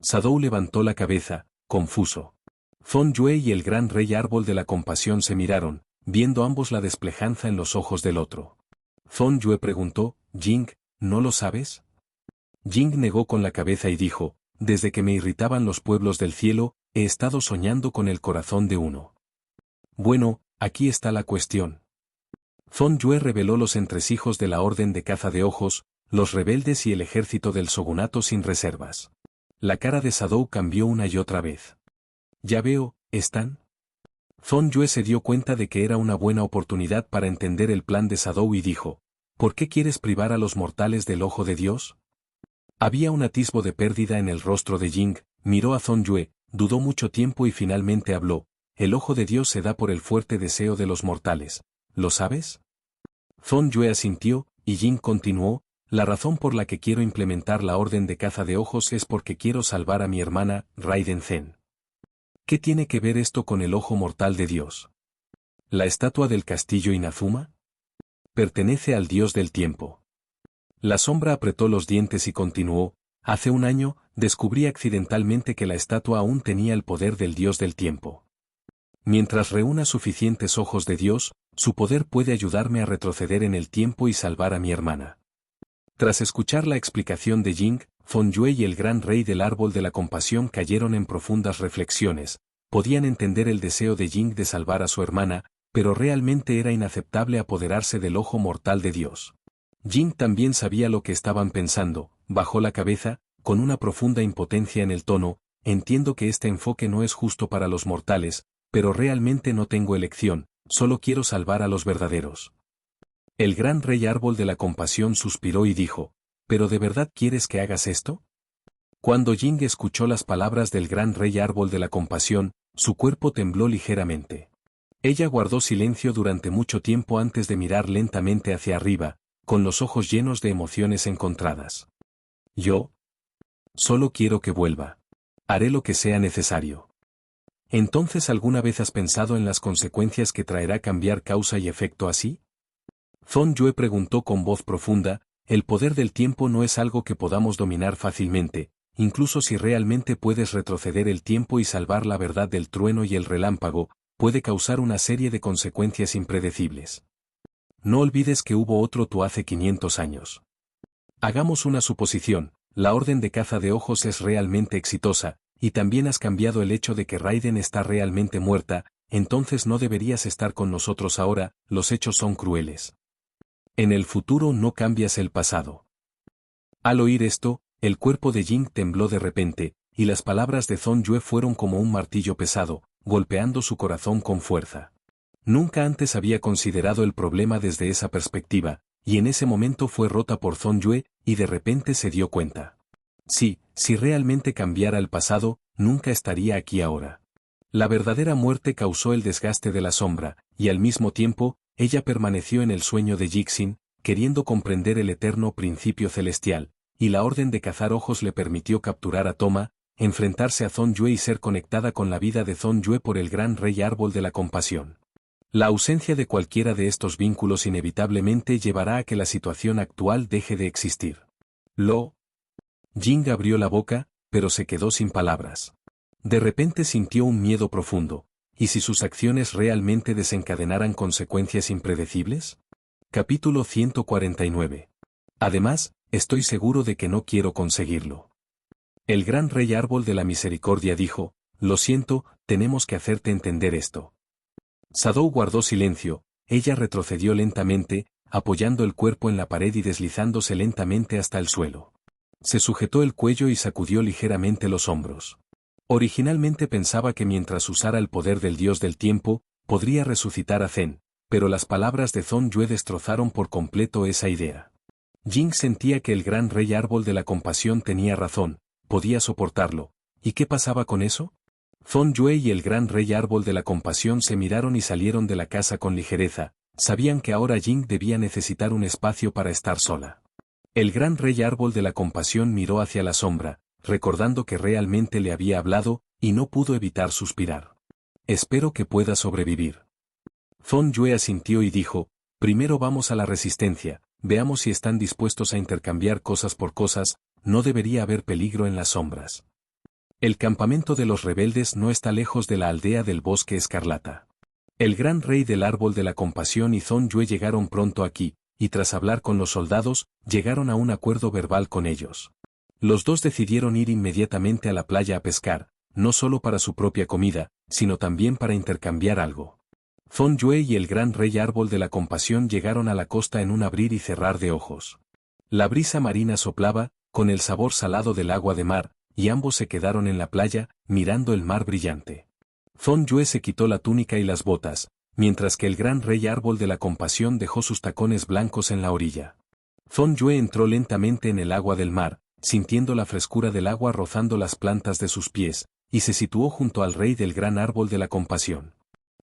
Sadou levantó la cabeza, confuso. Zhong Yue y el gran rey árbol de la compasión se miraron, viendo ambos la desplejanza en los ojos del otro. Zhong Yue preguntó, Jing, ¿no lo sabes? Jing negó con la cabeza y dijo, desde que me irritaban los pueblos del cielo, he estado soñando con el corazón de uno. Bueno, aquí está la cuestión. Zhong Yue reveló los entresijos de la Orden de Caza de Ojos, los rebeldes y el ejército del shogunato sin reservas. La cara de Sadou cambió una y otra vez. Ya veo, ¿están? Zhong Yue se dio cuenta de que era una buena oportunidad para entender el plan de Sadou y dijo, ¿por qué quieres privar a los mortales del ojo de Dios? Había un atisbo de pérdida en el rostro de Jing, miró a Zhong Yue, dudó mucho tiempo y finalmente habló, el ojo de Dios se da por el fuerte deseo de los mortales, ¿lo sabes? Zhong Yue asintió, y Jing continuó, la razón por la que quiero implementar la orden de caza de ojos es porque quiero salvar a mi hermana, Raiden Zen. ¿Qué tiene que ver esto con el ojo mortal de Dios? ¿La estatua del castillo Inazuma? Pertenece al dios del tiempo. La sombra apretó los dientes y continuó, hace un año, descubrí accidentalmente que la estatua aún tenía el poder del dios del tiempo. Mientras reúna suficientes ojos de Dios, su poder puede ayudarme a retroceder en el tiempo y salvar a mi hermana. Tras escuchar la explicación de Jing, Zhong Yue y el gran rey del árbol de la compasión cayeron en profundas reflexiones. Podían entender el deseo de Jing de salvar a su hermana, pero realmente era inaceptable apoderarse del ojo mortal de Dios. Jing también sabía lo que estaban pensando, bajó la cabeza, con una profunda impotencia en el tono, entiendo que este enfoque no es justo para los mortales, pero realmente no tengo elección, solo quiero salvar a los verdaderos. El gran rey árbol de la compasión suspiró y dijo, ¿pero de verdad quieres que hagas esto? Cuando Jing escuchó las palabras del gran rey árbol de la compasión, su cuerpo tembló ligeramente. Ella guardó silencio durante mucho tiempo antes de mirar lentamente hacia arriba, con los ojos llenos de emociones encontradas. Yo solo quiero que vuelva. Haré lo que sea necesario. ¿Entonces alguna vez has pensado en las consecuencias que traerá cambiar causa y efecto así? Zhong Yue preguntó con voz profunda, el poder del tiempo no es algo que podamos dominar fácilmente, incluso si realmente puedes retroceder el tiempo y salvar la verdad del trueno y el relámpago, puede causar una serie de consecuencias impredecibles. No olvides que hubo otro tú hace 500 años. Hagamos una suposición, la orden de caza de ojos es realmente exitosa, y también has cambiado el hecho de que Raiden está realmente muerta, entonces no deberías estar con nosotros ahora, los hechos son crueles. En el futuro no cambias el pasado. Al oír esto, el cuerpo de Jing tembló de repente, y las palabras de Zhong Yue fueron como un martillo pesado, golpeando su corazón con fuerza. Nunca antes había considerado el problema desde esa perspectiva, y en ese momento fue rota por Zhong Yue, y de repente se dio cuenta. Sí, si realmente cambiara el pasado, nunca estaría aquí ahora. La verdadera muerte causó el desgaste de la sombra, y al mismo tiempo, ella permaneció en el sueño de Jixin, queriendo comprender el eterno principio celestial, y la orden de cazar ojos le permitió capturar a Toma, enfrentarse a Zhong Yue y ser conectada con la vida de Zhong Yue por el gran rey árbol de la compasión. La ausencia de cualquiera de estos vínculos inevitablemente llevará a que la situación actual deje de existir. Jing abrió la boca, pero se quedó sin palabras. De repente sintió un miedo profundo, ¿y si sus acciones realmente desencadenaran consecuencias impredecibles? Capítulo 149. Además, estoy seguro de que no quiero conseguirlo. El gran rey árbol de la misericordia dijo, lo siento, tenemos que hacerte entender esto. Sadou guardó silencio, ella retrocedió lentamente, apoyando el cuerpo en la pared y deslizándose lentamente hasta el suelo. Se sujetó el cuello y sacudió ligeramente los hombros. Originalmente pensaba que mientras usara el poder del dios del tiempo, podría resucitar a Zen, pero las palabras de Zhong Yue destrozaron por completo esa idea. Jing sentía que el gran rey árbol de la compasión tenía razón, podía soportarlo. ¿Y qué pasaba con eso? Zhong Yue y el gran rey árbol de la compasión se miraron y salieron de la casa con ligereza, sabían que ahora Jing debía necesitar un espacio para estar sola. El gran rey árbol de la compasión miró hacia la sombra, recordando que realmente le había hablado, y no pudo evitar suspirar. Espero que pueda sobrevivir. Zhong Yue asintió y dijo, primero vamos a la resistencia, veamos si están dispuestos a intercambiar cosas por cosas, no debería haber peligro en las sombras. El campamento de los rebeldes no está lejos de la aldea del bosque escarlata. El gran rey del árbol de la compasión y Zhong Yue llegaron pronto aquí, y tras hablar con los soldados, llegaron a un acuerdo verbal con ellos. Los dos decidieron ir inmediatamente a la playa a pescar, no solo para su propia comida, sino también para intercambiar algo. Zhong Yue y el gran rey árbol de la compasión llegaron a la costa en un abrir y cerrar de ojos. La brisa marina soplaba, con el sabor salado del agua de mar, y ambos se quedaron en la playa, mirando el mar brillante. Zhong Yue se quitó la túnica y las botas, mientras que el gran rey árbol de la compasión dejó sus tacones blancos en la orilla. Zhong Yue entró lentamente en el agua del mar, sintiendo la frescura del agua rozando las plantas de sus pies, y se situó junto al rey del gran árbol de la compasión.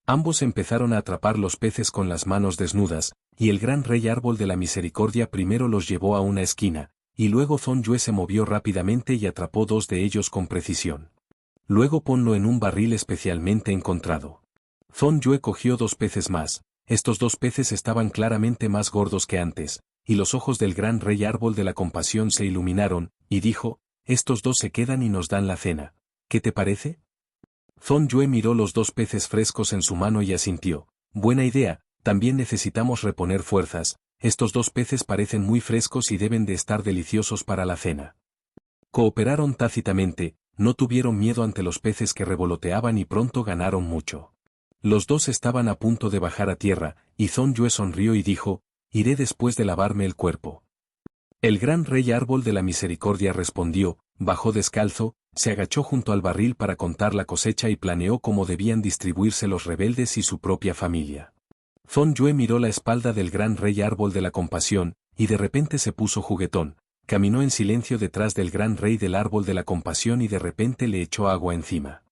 Ambos empezaron a atrapar los peces con las manos desnudas, y el gran rey árbol de la misericordia primero los llevó a una esquina, y luego Zhong Yue se movió rápidamente y atrapó dos de ellos con precisión. Luego ponlo en un barril especialmente encontrado. Zhong Yue cogió dos peces más, estos dos peces estaban claramente más gordos que antes, y los ojos del gran rey árbol de la compasión se iluminaron, y dijo, estos dos se quedan y nos dan la cena. ¿Qué te parece? Zhong Yue miró los dos peces frescos en su mano y asintió. Buena idea, también necesitamos reponer fuerzas, estos dos peces parecen muy frescos y deben de estar deliciosos para la cena. Cooperaron tácitamente, no tuvieron miedo ante los peces que revoloteaban y pronto ganaron mucho. Los dos estaban a punto de bajar a tierra, y Zhong Yue sonrió y dijo, iré después de lavarme el cuerpo. El gran rey árbol de la misericordia respondió, bajó descalzo, se agachó junto al barril para contar la cosecha y planeó cómo debían distribuirse los rebeldes y su propia familia. Zhong Yue miró la espalda del gran rey árbol de la compasión, y de repente se puso juguetón, caminó en silencio detrás del gran rey del árbol de la compasión y de repente le echó agua encima.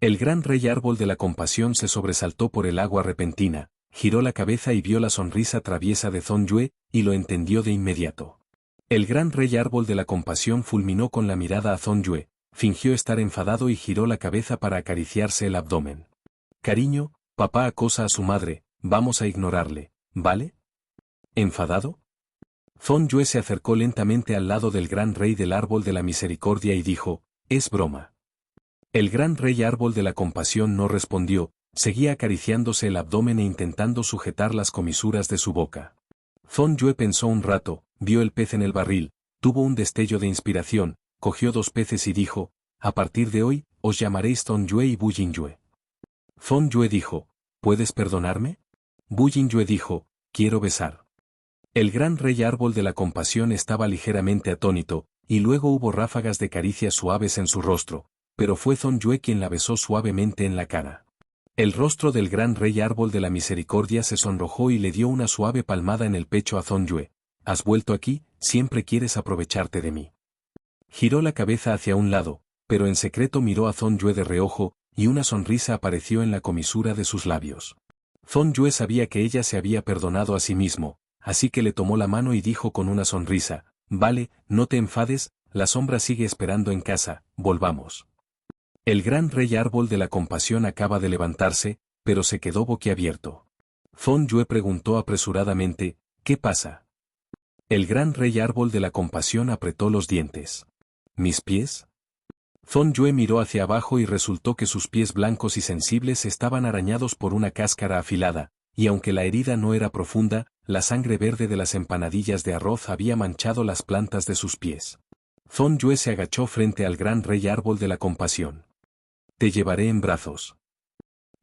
El gran rey árbol de la compasión se sobresaltó por el agua repentina, giró la cabeza y vio la sonrisa traviesa de Zhong Yue, y lo entendió de inmediato. El gran rey árbol de la compasión fulminó con la mirada a Zhong Yue, fingió estar enfadado y giró la cabeza para acariciarse el abdomen. Cariño, papá acosa a su madre, vamos a ignorarle, ¿vale? ¿Enfadado? Zhong Yue se acercó lentamente al lado del gran rey del árbol de la misericordia y dijo, es broma. El gran rey árbol de la compasión no respondió, seguía acariciándose el abdomen e intentando sujetar las comisuras de su boca. Zhong Yue pensó un rato, vio el pez en el barril, tuvo un destello de inspiración, cogió dos peces y dijo, a partir de hoy, os llamaréis Zhong Yue y Bu Jingyue. Zhong Yue dijo, ¿puedes perdonarme? Bu Jingyue dijo, quiero besar. El gran rey árbol de la compasión estaba ligeramente atónito, y luego hubo ráfagas de caricias suaves en su rostro, pero fue Zhong Yue quien la besó suavemente en la cara. El rostro del gran rey árbol de la misericordia se sonrojó y le dio una suave palmada en el pecho a Zhong Yue. Has vuelto aquí, siempre quieres aprovecharte de mí. Giró la cabeza hacia un lado, pero en secreto miró a Zhong Yue de reojo, y una sonrisa apareció en la comisura de sus labios. Zhong Yue sabía que ella se había perdonado a sí mismo, así que le tomó la mano y dijo con una sonrisa, «Vale, no te enfades, la sombra sigue esperando en casa, volvamos». El gran rey árbol de la compasión acaba de levantarse, pero se quedó boquiabierto. Zhong Yue preguntó apresuradamente, «¿Qué pasa?». El gran rey árbol de la compasión apretó los dientes. ¿Mis pies? Zhong Yue miró hacia abajo y resultó que sus pies blancos y sensibles estaban arañados por una cáscara afilada, y aunque la herida no era profunda, la sangre verde de las empanadillas de arroz había manchado las plantas de sus pies. Zhong Yue se agachó frente al gran rey árbol de la compasión. «Te llevaré en brazos».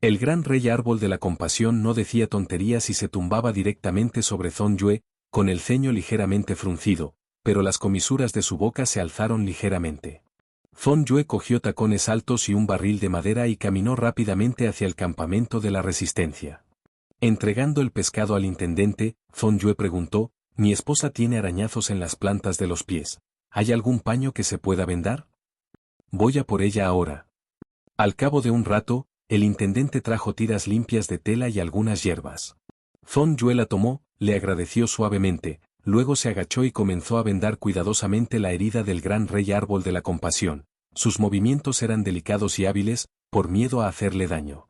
El gran rey árbol de la compasión no decía tonterías y se tumbaba directamente sobre Zhong Yue, con el ceño ligeramente fruncido, pero las comisuras de su boca se alzaron ligeramente. Zhong Yue cogió tacones altos y un barril de madera y caminó rápidamente hacia el campamento de la resistencia. Entregando el pescado al intendente, Zhong Yue preguntó, «Mi esposa tiene arañazos en las plantas de los pies. ¿Hay algún paño que se pueda vendar? Voy a por ella ahora». Al cabo de un rato, el intendente trajo tiras limpias de tela y algunas hierbas. Zhong Yue la tomó, le agradeció suavemente, luego se agachó y comenzó a vendar cuidadosamente la herida del gran rey árbol de la compasión. Sus movimientos eran delicados y hábiles, por miedo a hacerle daño.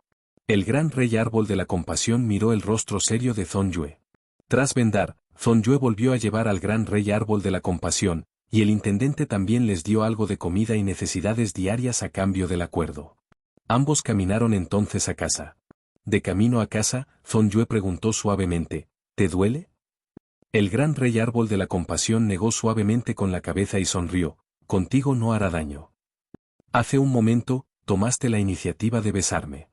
El gran rey árbol de la compasión miró el rostro serio de Zhong Yue. Tras vendar, Zhong Yue volvió a llevar al gran rey árbol de la compasión, y el intendente también les dio algo de comida y necesidades diarias a cambio del acuerdo. Ambos caminaron entonces a casa. De camino a casa, Zhong Yue preguntó suavemente, «¿Te duele?». El gran rey árbol de la compasión negó suavemente con la cabeza y sonrió, «Contigo no hará daño. Hace un momento, tomaste la iniciativa de besarme».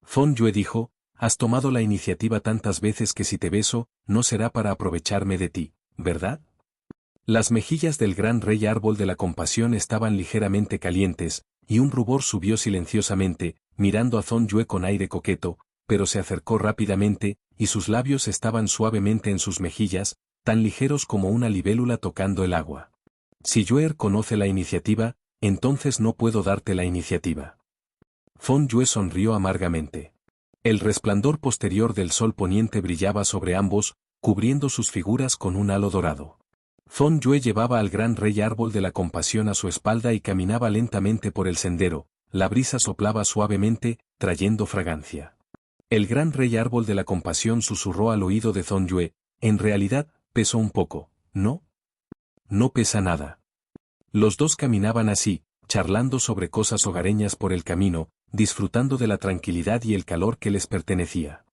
Zhong Yue dijo, «Has tomado la iniciativa tantas veces que si te beso, no será para aprovecharme de ti, ¿verdad?». Las mejillas del gran rey árbol de la compasión estaban ligeramente calientes, y un rubor subió silenciosamente, mirando a Zhong Yue con aire coqueto, pero se acercó rápidamente, y sus labios estaban suavemente en sus mejillas, tan ligeros como una libélula tocando el agua. «Si Yue conoce la iniciativa, entonces no puedo darte la iniciativa». Zhong Yue sonrió amargamente. El resplandor posterior del sol poniente brillaba sobre ambos, cubriendo sus figuras con un halo dorado. Zhong Yue llevaba al gran rey árbol de la compasión a su espalda y caminaba lentamente por el sendero, la brisa soplaba suavemente, trayendo fragancia. El gran rey árbol de la compasión susurró al oído de Zhong Yue, «En realidad, pesó un poco, ¿no?». «No pesa nada». Los dos caminaban así, charlando sobre cosas hogareñas por el camino, disfrutando de la tranquilidad y el calor que les pertenecía.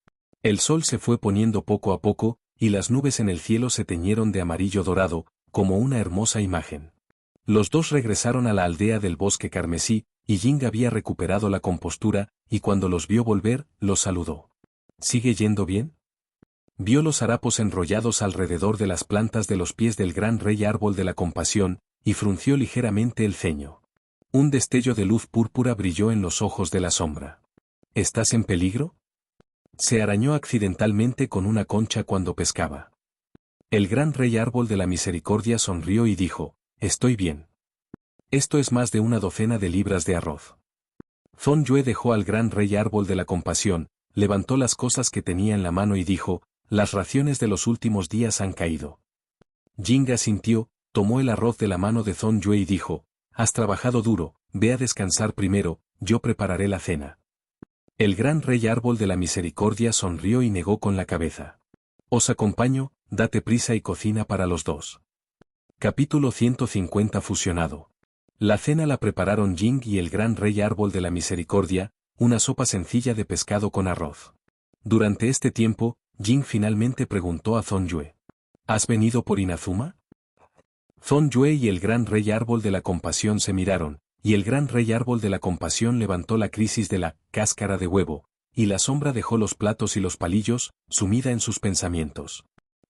El sol se fue poniendo poco a poco, y las nubes en el cielo se teñieron de amarillo dorado, como una hermosa imagen. Los dos regresaron a la aldea del bosque carmesí, y Jing había recuperado la compostura, y cuando los vio volver, los saludó. «¿Sigue yendo bien?». Vio los harapos enrollados alrededor de las plantas de los pies del gran rey árbol de la compasión, y frunció ligeramente el ceño. Un destello de luz púrpura brilló en los ojos de la sombra. «¿Estás en peligro?». Se arañó accidentalmente con una concha cuando pescaba. El gran rey árbol de la misericordia sonrió y dijo, «Estoy bien. Esto es más de una docena de libras de arroz». Zhong Yue dejó al gran rey árbol de la compasión, levantó las cosas que tenía en la mano y dijo, «Las raciones de los últimos días han caído». Jing asintió, tomó el arroz de la mano de Zhong Yue y dijo, «Has trabajado duro, ve a descansar primero, yo prepararé la cena». El gran rey árbol de la misericordia sonrió y negó con la cabeza. «Os acompaño, date prisa y cocina para los dos». Capítulo 150 fusionado. La cena la prepararon Jing y el gran rey árbol de la misericordia, una sopa sencilla de pescado con arroz. Durante este tiempo, Jing finalmente preguntó a Zhong Yue, «¿Has venido por Inazuma?». Zhong Yue y el gran rey árbol de la compasión se miraron, y el gran rey árbol de la compasión levantó la crisis de la cáscara de huevo, y la sombra dejó los platos y los palillos, sumida en sus pensamientos.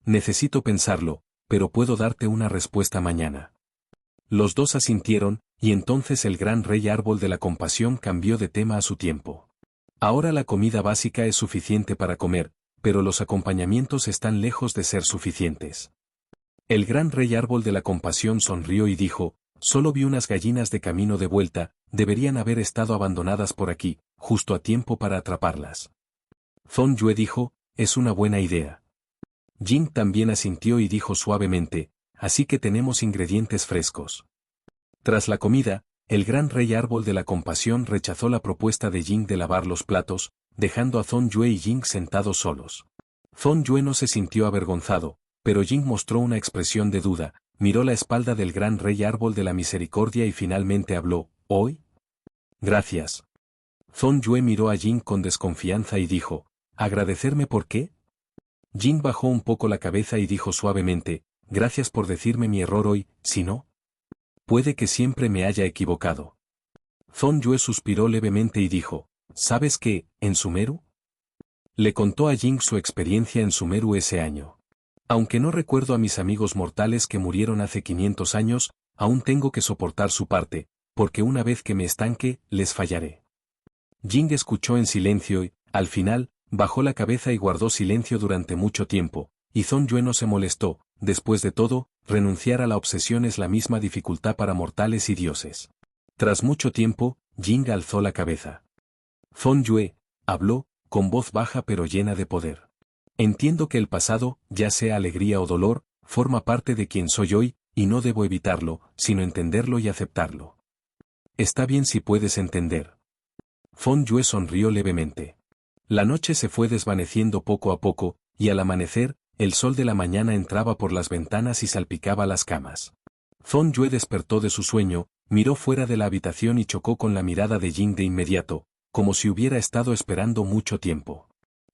«Necesito pensarlo, pero puedo darte una respuesta mañana». Los dos asintieron, y entonces el gran rey árbol de la compasión cambió de tema a su tiempo. «Ahora la comida básica es suficiente para comer, pero los acompañamientos están lejos de ser suficientes». El gran rey árbol de la compasión sonrió y dijo, «Solo vi unas gallinas de camino de vuelta, deberían haber estado abandonadas por aquí, justo a tiempo para atraparlas». Zhong Yue dijo, es una buena idea. Jing también asintió y dijo suavemente, así que tenemos ingredientes frescos. Tras la comida, el gran rey árbol de la compasión rechazó la propuesta de Jing de lavar los platos, dejando a Zhong Yue y Jing sentados solos. Zhong Yue no se sintió avergonzado, pero Jing mostró una expresión de duda, miró la espalda del gran rey árbol de la misericordia y finalmente habló, ¿hoy? Gracias. Zhong Yue miró a Jing con desconfianza y dijo, ¿agradecerme por qué? Jing bajó un poco la cabeza y dijo suavemente, gracias por decirme mi error hoy, si no, puede que siempre me haya equivocado. Zhong Yue suspiró levemente y dijo, ¿sabes qué, en Sumeru? Le contó a Jing su experiencia en Sumeru ese año. Aunque no recuerdo a mis amigos mortales que murieron hace 500 años, aún tengo que soportar su parte, porque una vez que me estanque, les fallaré. Jing escuchó en silencio y, al final, bajó la cabeza y guardó silencio durante mucho tiempo, y Zhong Yue no se molestó. Después de todo, renunciar a la obsesión es la misma dificultad para mortales y dioses. Tras mucho tiempo, Jing alzó la cabeza. Zhong Yue, habló, con voz baja pero llena de poder. Entiendo que el pasado, ya sea alegría o dolor, forma parte de quien soy hoy, y no debo evitarlo, sino entenderlo y aceptarlo. Está bien si puedes entender. Zhong Yue sonrió levemente. La noche se fue desvaneciendo poco a poco, y al amanecer, el sol de la mañana entraba por las ventanas y salpicaba las camas. Zhong Yue despertó de su sueño, miró fuera de la habitación y chocó con la mirada de Jing de inmediato, como si hubiera estado esperando mucho tiempo.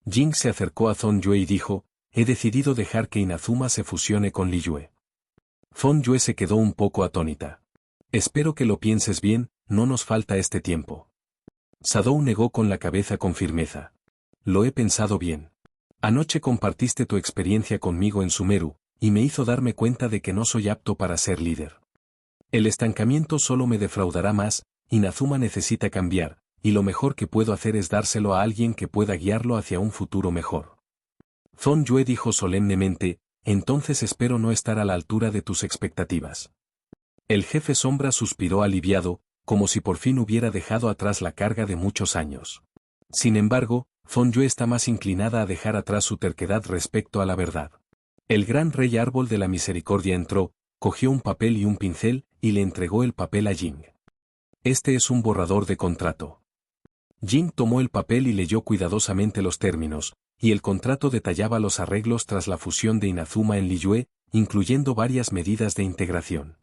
Jing se acercó a Zhong Yue y dijo, he decidido dejar que Inazuma se fusione con Li Yue. Zhong Yue se quedó un poco atónita. Espero que lo pienses bien, no nos falta este tiempo. Sadou negó con la cabeza con firmeza. Lo he pensado bien. Anoche compartiste tu experiencia conmigo en Sumeru, y me hizo darme cuenta de que no soy apto para ser líder. El estancamiento solo me defraudará más, Inazuma necesita cambiar, y lo mejor que puedo hacer es dárselo a alguien que pueda guiarlo hacia un futuro mejor. Zhong Yue dijo solemnemente, entonces espero no estar a la altura de tus expectativas. El jefe sombra suspiró aliviado, como si por fin hubiera dejado atrás la carga de muchos años. Sin embargo, Zhong Yue está más inclinada a dejar atrás su terquedad respecto a la verdad. El gran rey árbol de la misericordia entró, cogió un papel y un pincel, y le entregó el papel a Jing. Este es un borrador de contrato. Jing tomó el papel y leyó cuidadosamente los términos, y el contrato detallaba los arreglos tras la fusión de Inazuma en Liyue, incluyendo varias medidas de integración.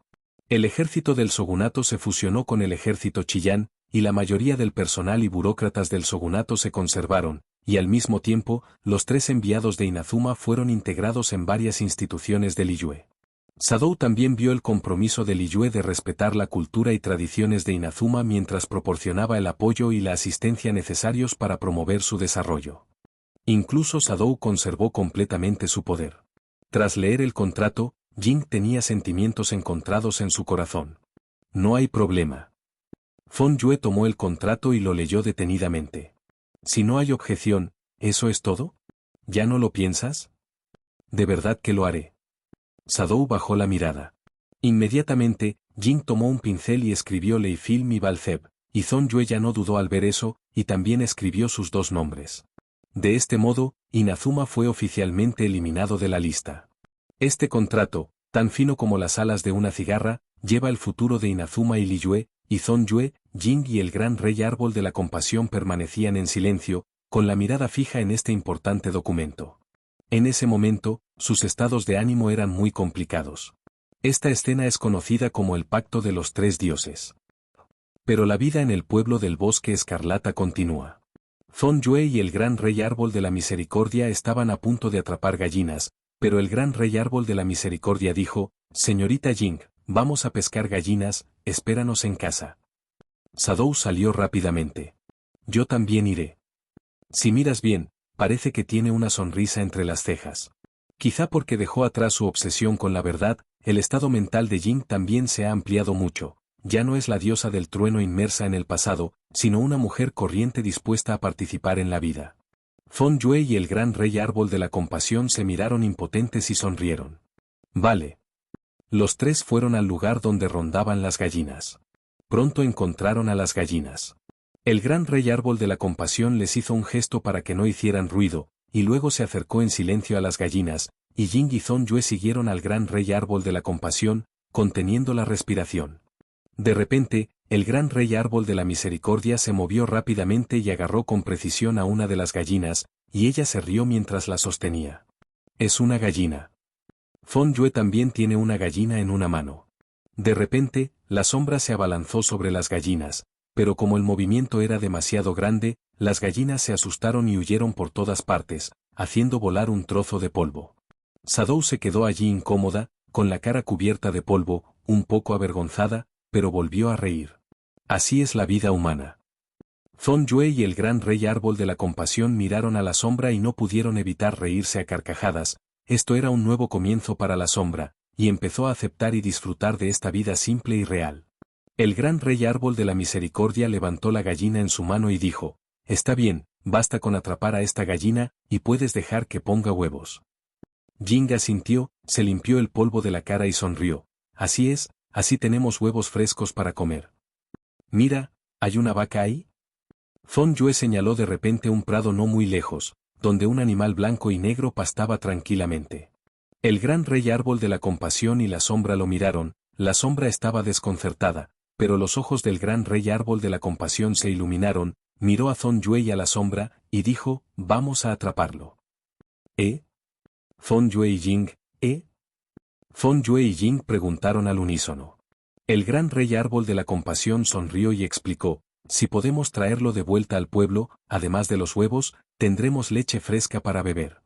El ejército del shogunato se fusionó con el ejército Chillán, y la mayoría del personal y burócratas del shogunato se conservaron, y al mismo tiempo, los 3 enviados de Inazuma fueron integrados en varias instituciones de Liyue. Sadou también vio el compromiso de Liyue de respetar la cultura y tradiciones de Inazuma mientras proporcionaba el apoyo y la asistencia necesarios para promover su desarrollo. Incluso Sadou conservó completamente su poder. Tras leer el contrato, Jing tenía sentimientos encontrados en su corazón. No hay problema. Zhong Yue tomó el contrato y lo leyó detenidamente. Si no hay objeción, ¿eso es todo? ¿Ya no lo piensas? De verdad que lo haré. Sadou bajó la mirada. Inmediatamente, Jing tomó un pincel y escribió Leifil Mi Balceb, y Zhong Yue ya no dudó al ver eso, y también escribió sus 2 nombres. De este modo, Inazuma fue oficialmente eliminado de la lista. Este contrato, tan fino como las alas de una cigarra, lleva el futuro de Inazuma y Liyue, y Zhong Yue, Jing y el gran rey árbol de la compasión permanecían en silencio, con la mirada fija en este importante documento. En ese momento, sus estados de ánimo eran muy complicados. Esta escena es conocida como el Pacto de los 3 dioses. Pero la vida en el pueblo del Bosque Escarlata continúa. Zhong Yue y el gran rey árbol de la misericordia estaban a punto de atrapar gallinas, pero el gran rey árbol de la misericordia dijo, señorita Jing, vamos a pescar gallinas, espéranos en casa. Sadou salió rápidamente. Yo también iré. Si miras bien, parece que tiene una sonrisa entre las cejas. Quizá porque dejó atrás su obsesión con la verdad, el estado mental de Jing también se ha ampliado mucho. Ya no es la diosa del trueno inmersa en el pasado, sino una mujer corriente dispuesta a participar en la vida. Zhong Yue y el gran rey árbol de la compasión se miraron impotentes y sonrieron. Vale. Los 3 fueron al lugar donde rondaban las gallinas. Pronto encontraron a las gallinas. El gran rey árbol de la compasión les hizo un gesto para que no hicieran ruido, y luego se acercó en silencio a las gallinas, y Jing y Zhong Yue siguieron al gran rey árbol de la compasión, conteniendo la respiración. De repente, el gran rey árbol de la misericordia se movió rápidamente y agarró con precisión a una de las gallinas, y ella se rió mientras la sostenía. Es una gallina. Zhong Yue también tiene una gallina en una mano. De repente, la sombra se abalanzó sobre las gallinas, pero como el movimiento era demasiado grande, las gallinas se asustaron y huyeron por todas partes, haciendo volar un trozo de polvo. Sadou se quedó allí incómoda, con la cara cubierta de polvo, un poco avergonzada, pero volvió a reír. Así es la vida humana. Zhong Yue y el gran rey árbol de la compasión miraron a la sombra y no pudieron evitar reírse a carcajadas. Esto era un nuevo comienzo para la sombra, y empezó a aceptar y disfrutar de esta vida simple y real. El gran rey árbol de la misericordia levantó la gallina en su mano y dijo, «Está bien, basta con atrapar a esta gallina, y puedes dejar que ponga huevos». Jing asintió, se limpió el polvo de la cara y sonrió. «Así es, así tenemos huevos frescos para comer». «Mira, ¿hay una vaca ahí?». Zhong Yue señaló de repente un prado no muy lejos, donde un animal blanco y negro pastaba tranquilamente. El gran rey árbol de la compasión y la sombra lo miraron. La sombra estaba desconcertada, pero los ojos del gran rey árbol de la compasión se iluminaron, miró a Zhong Yue y a la sombra, y dijo, «Vamos a atraparlo». «¿Eh?». Zhong Yue y Jing, «¿Eh?». Zhong Yue y Jing preguntaron al unísono. El gran rey árbol de la compasión sonrió y explicó, «Si podemos traerlo de vuelta al pueblo, además de los huevos, tendremos leche fresca para beber».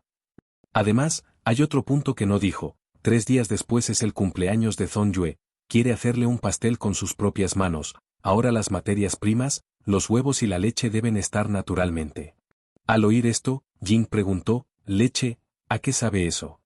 Además, hay otro punto que no dijo. 3 días después es el cumpleaños de Zhong Yue, quiere hacerle un pastel con sus propias manos. Ahora las materias primas, los huevos y la leche deben estar naturalmente. Al oír esto, Jing preguntó, «¿Leche? ¿A qué sabe eso?».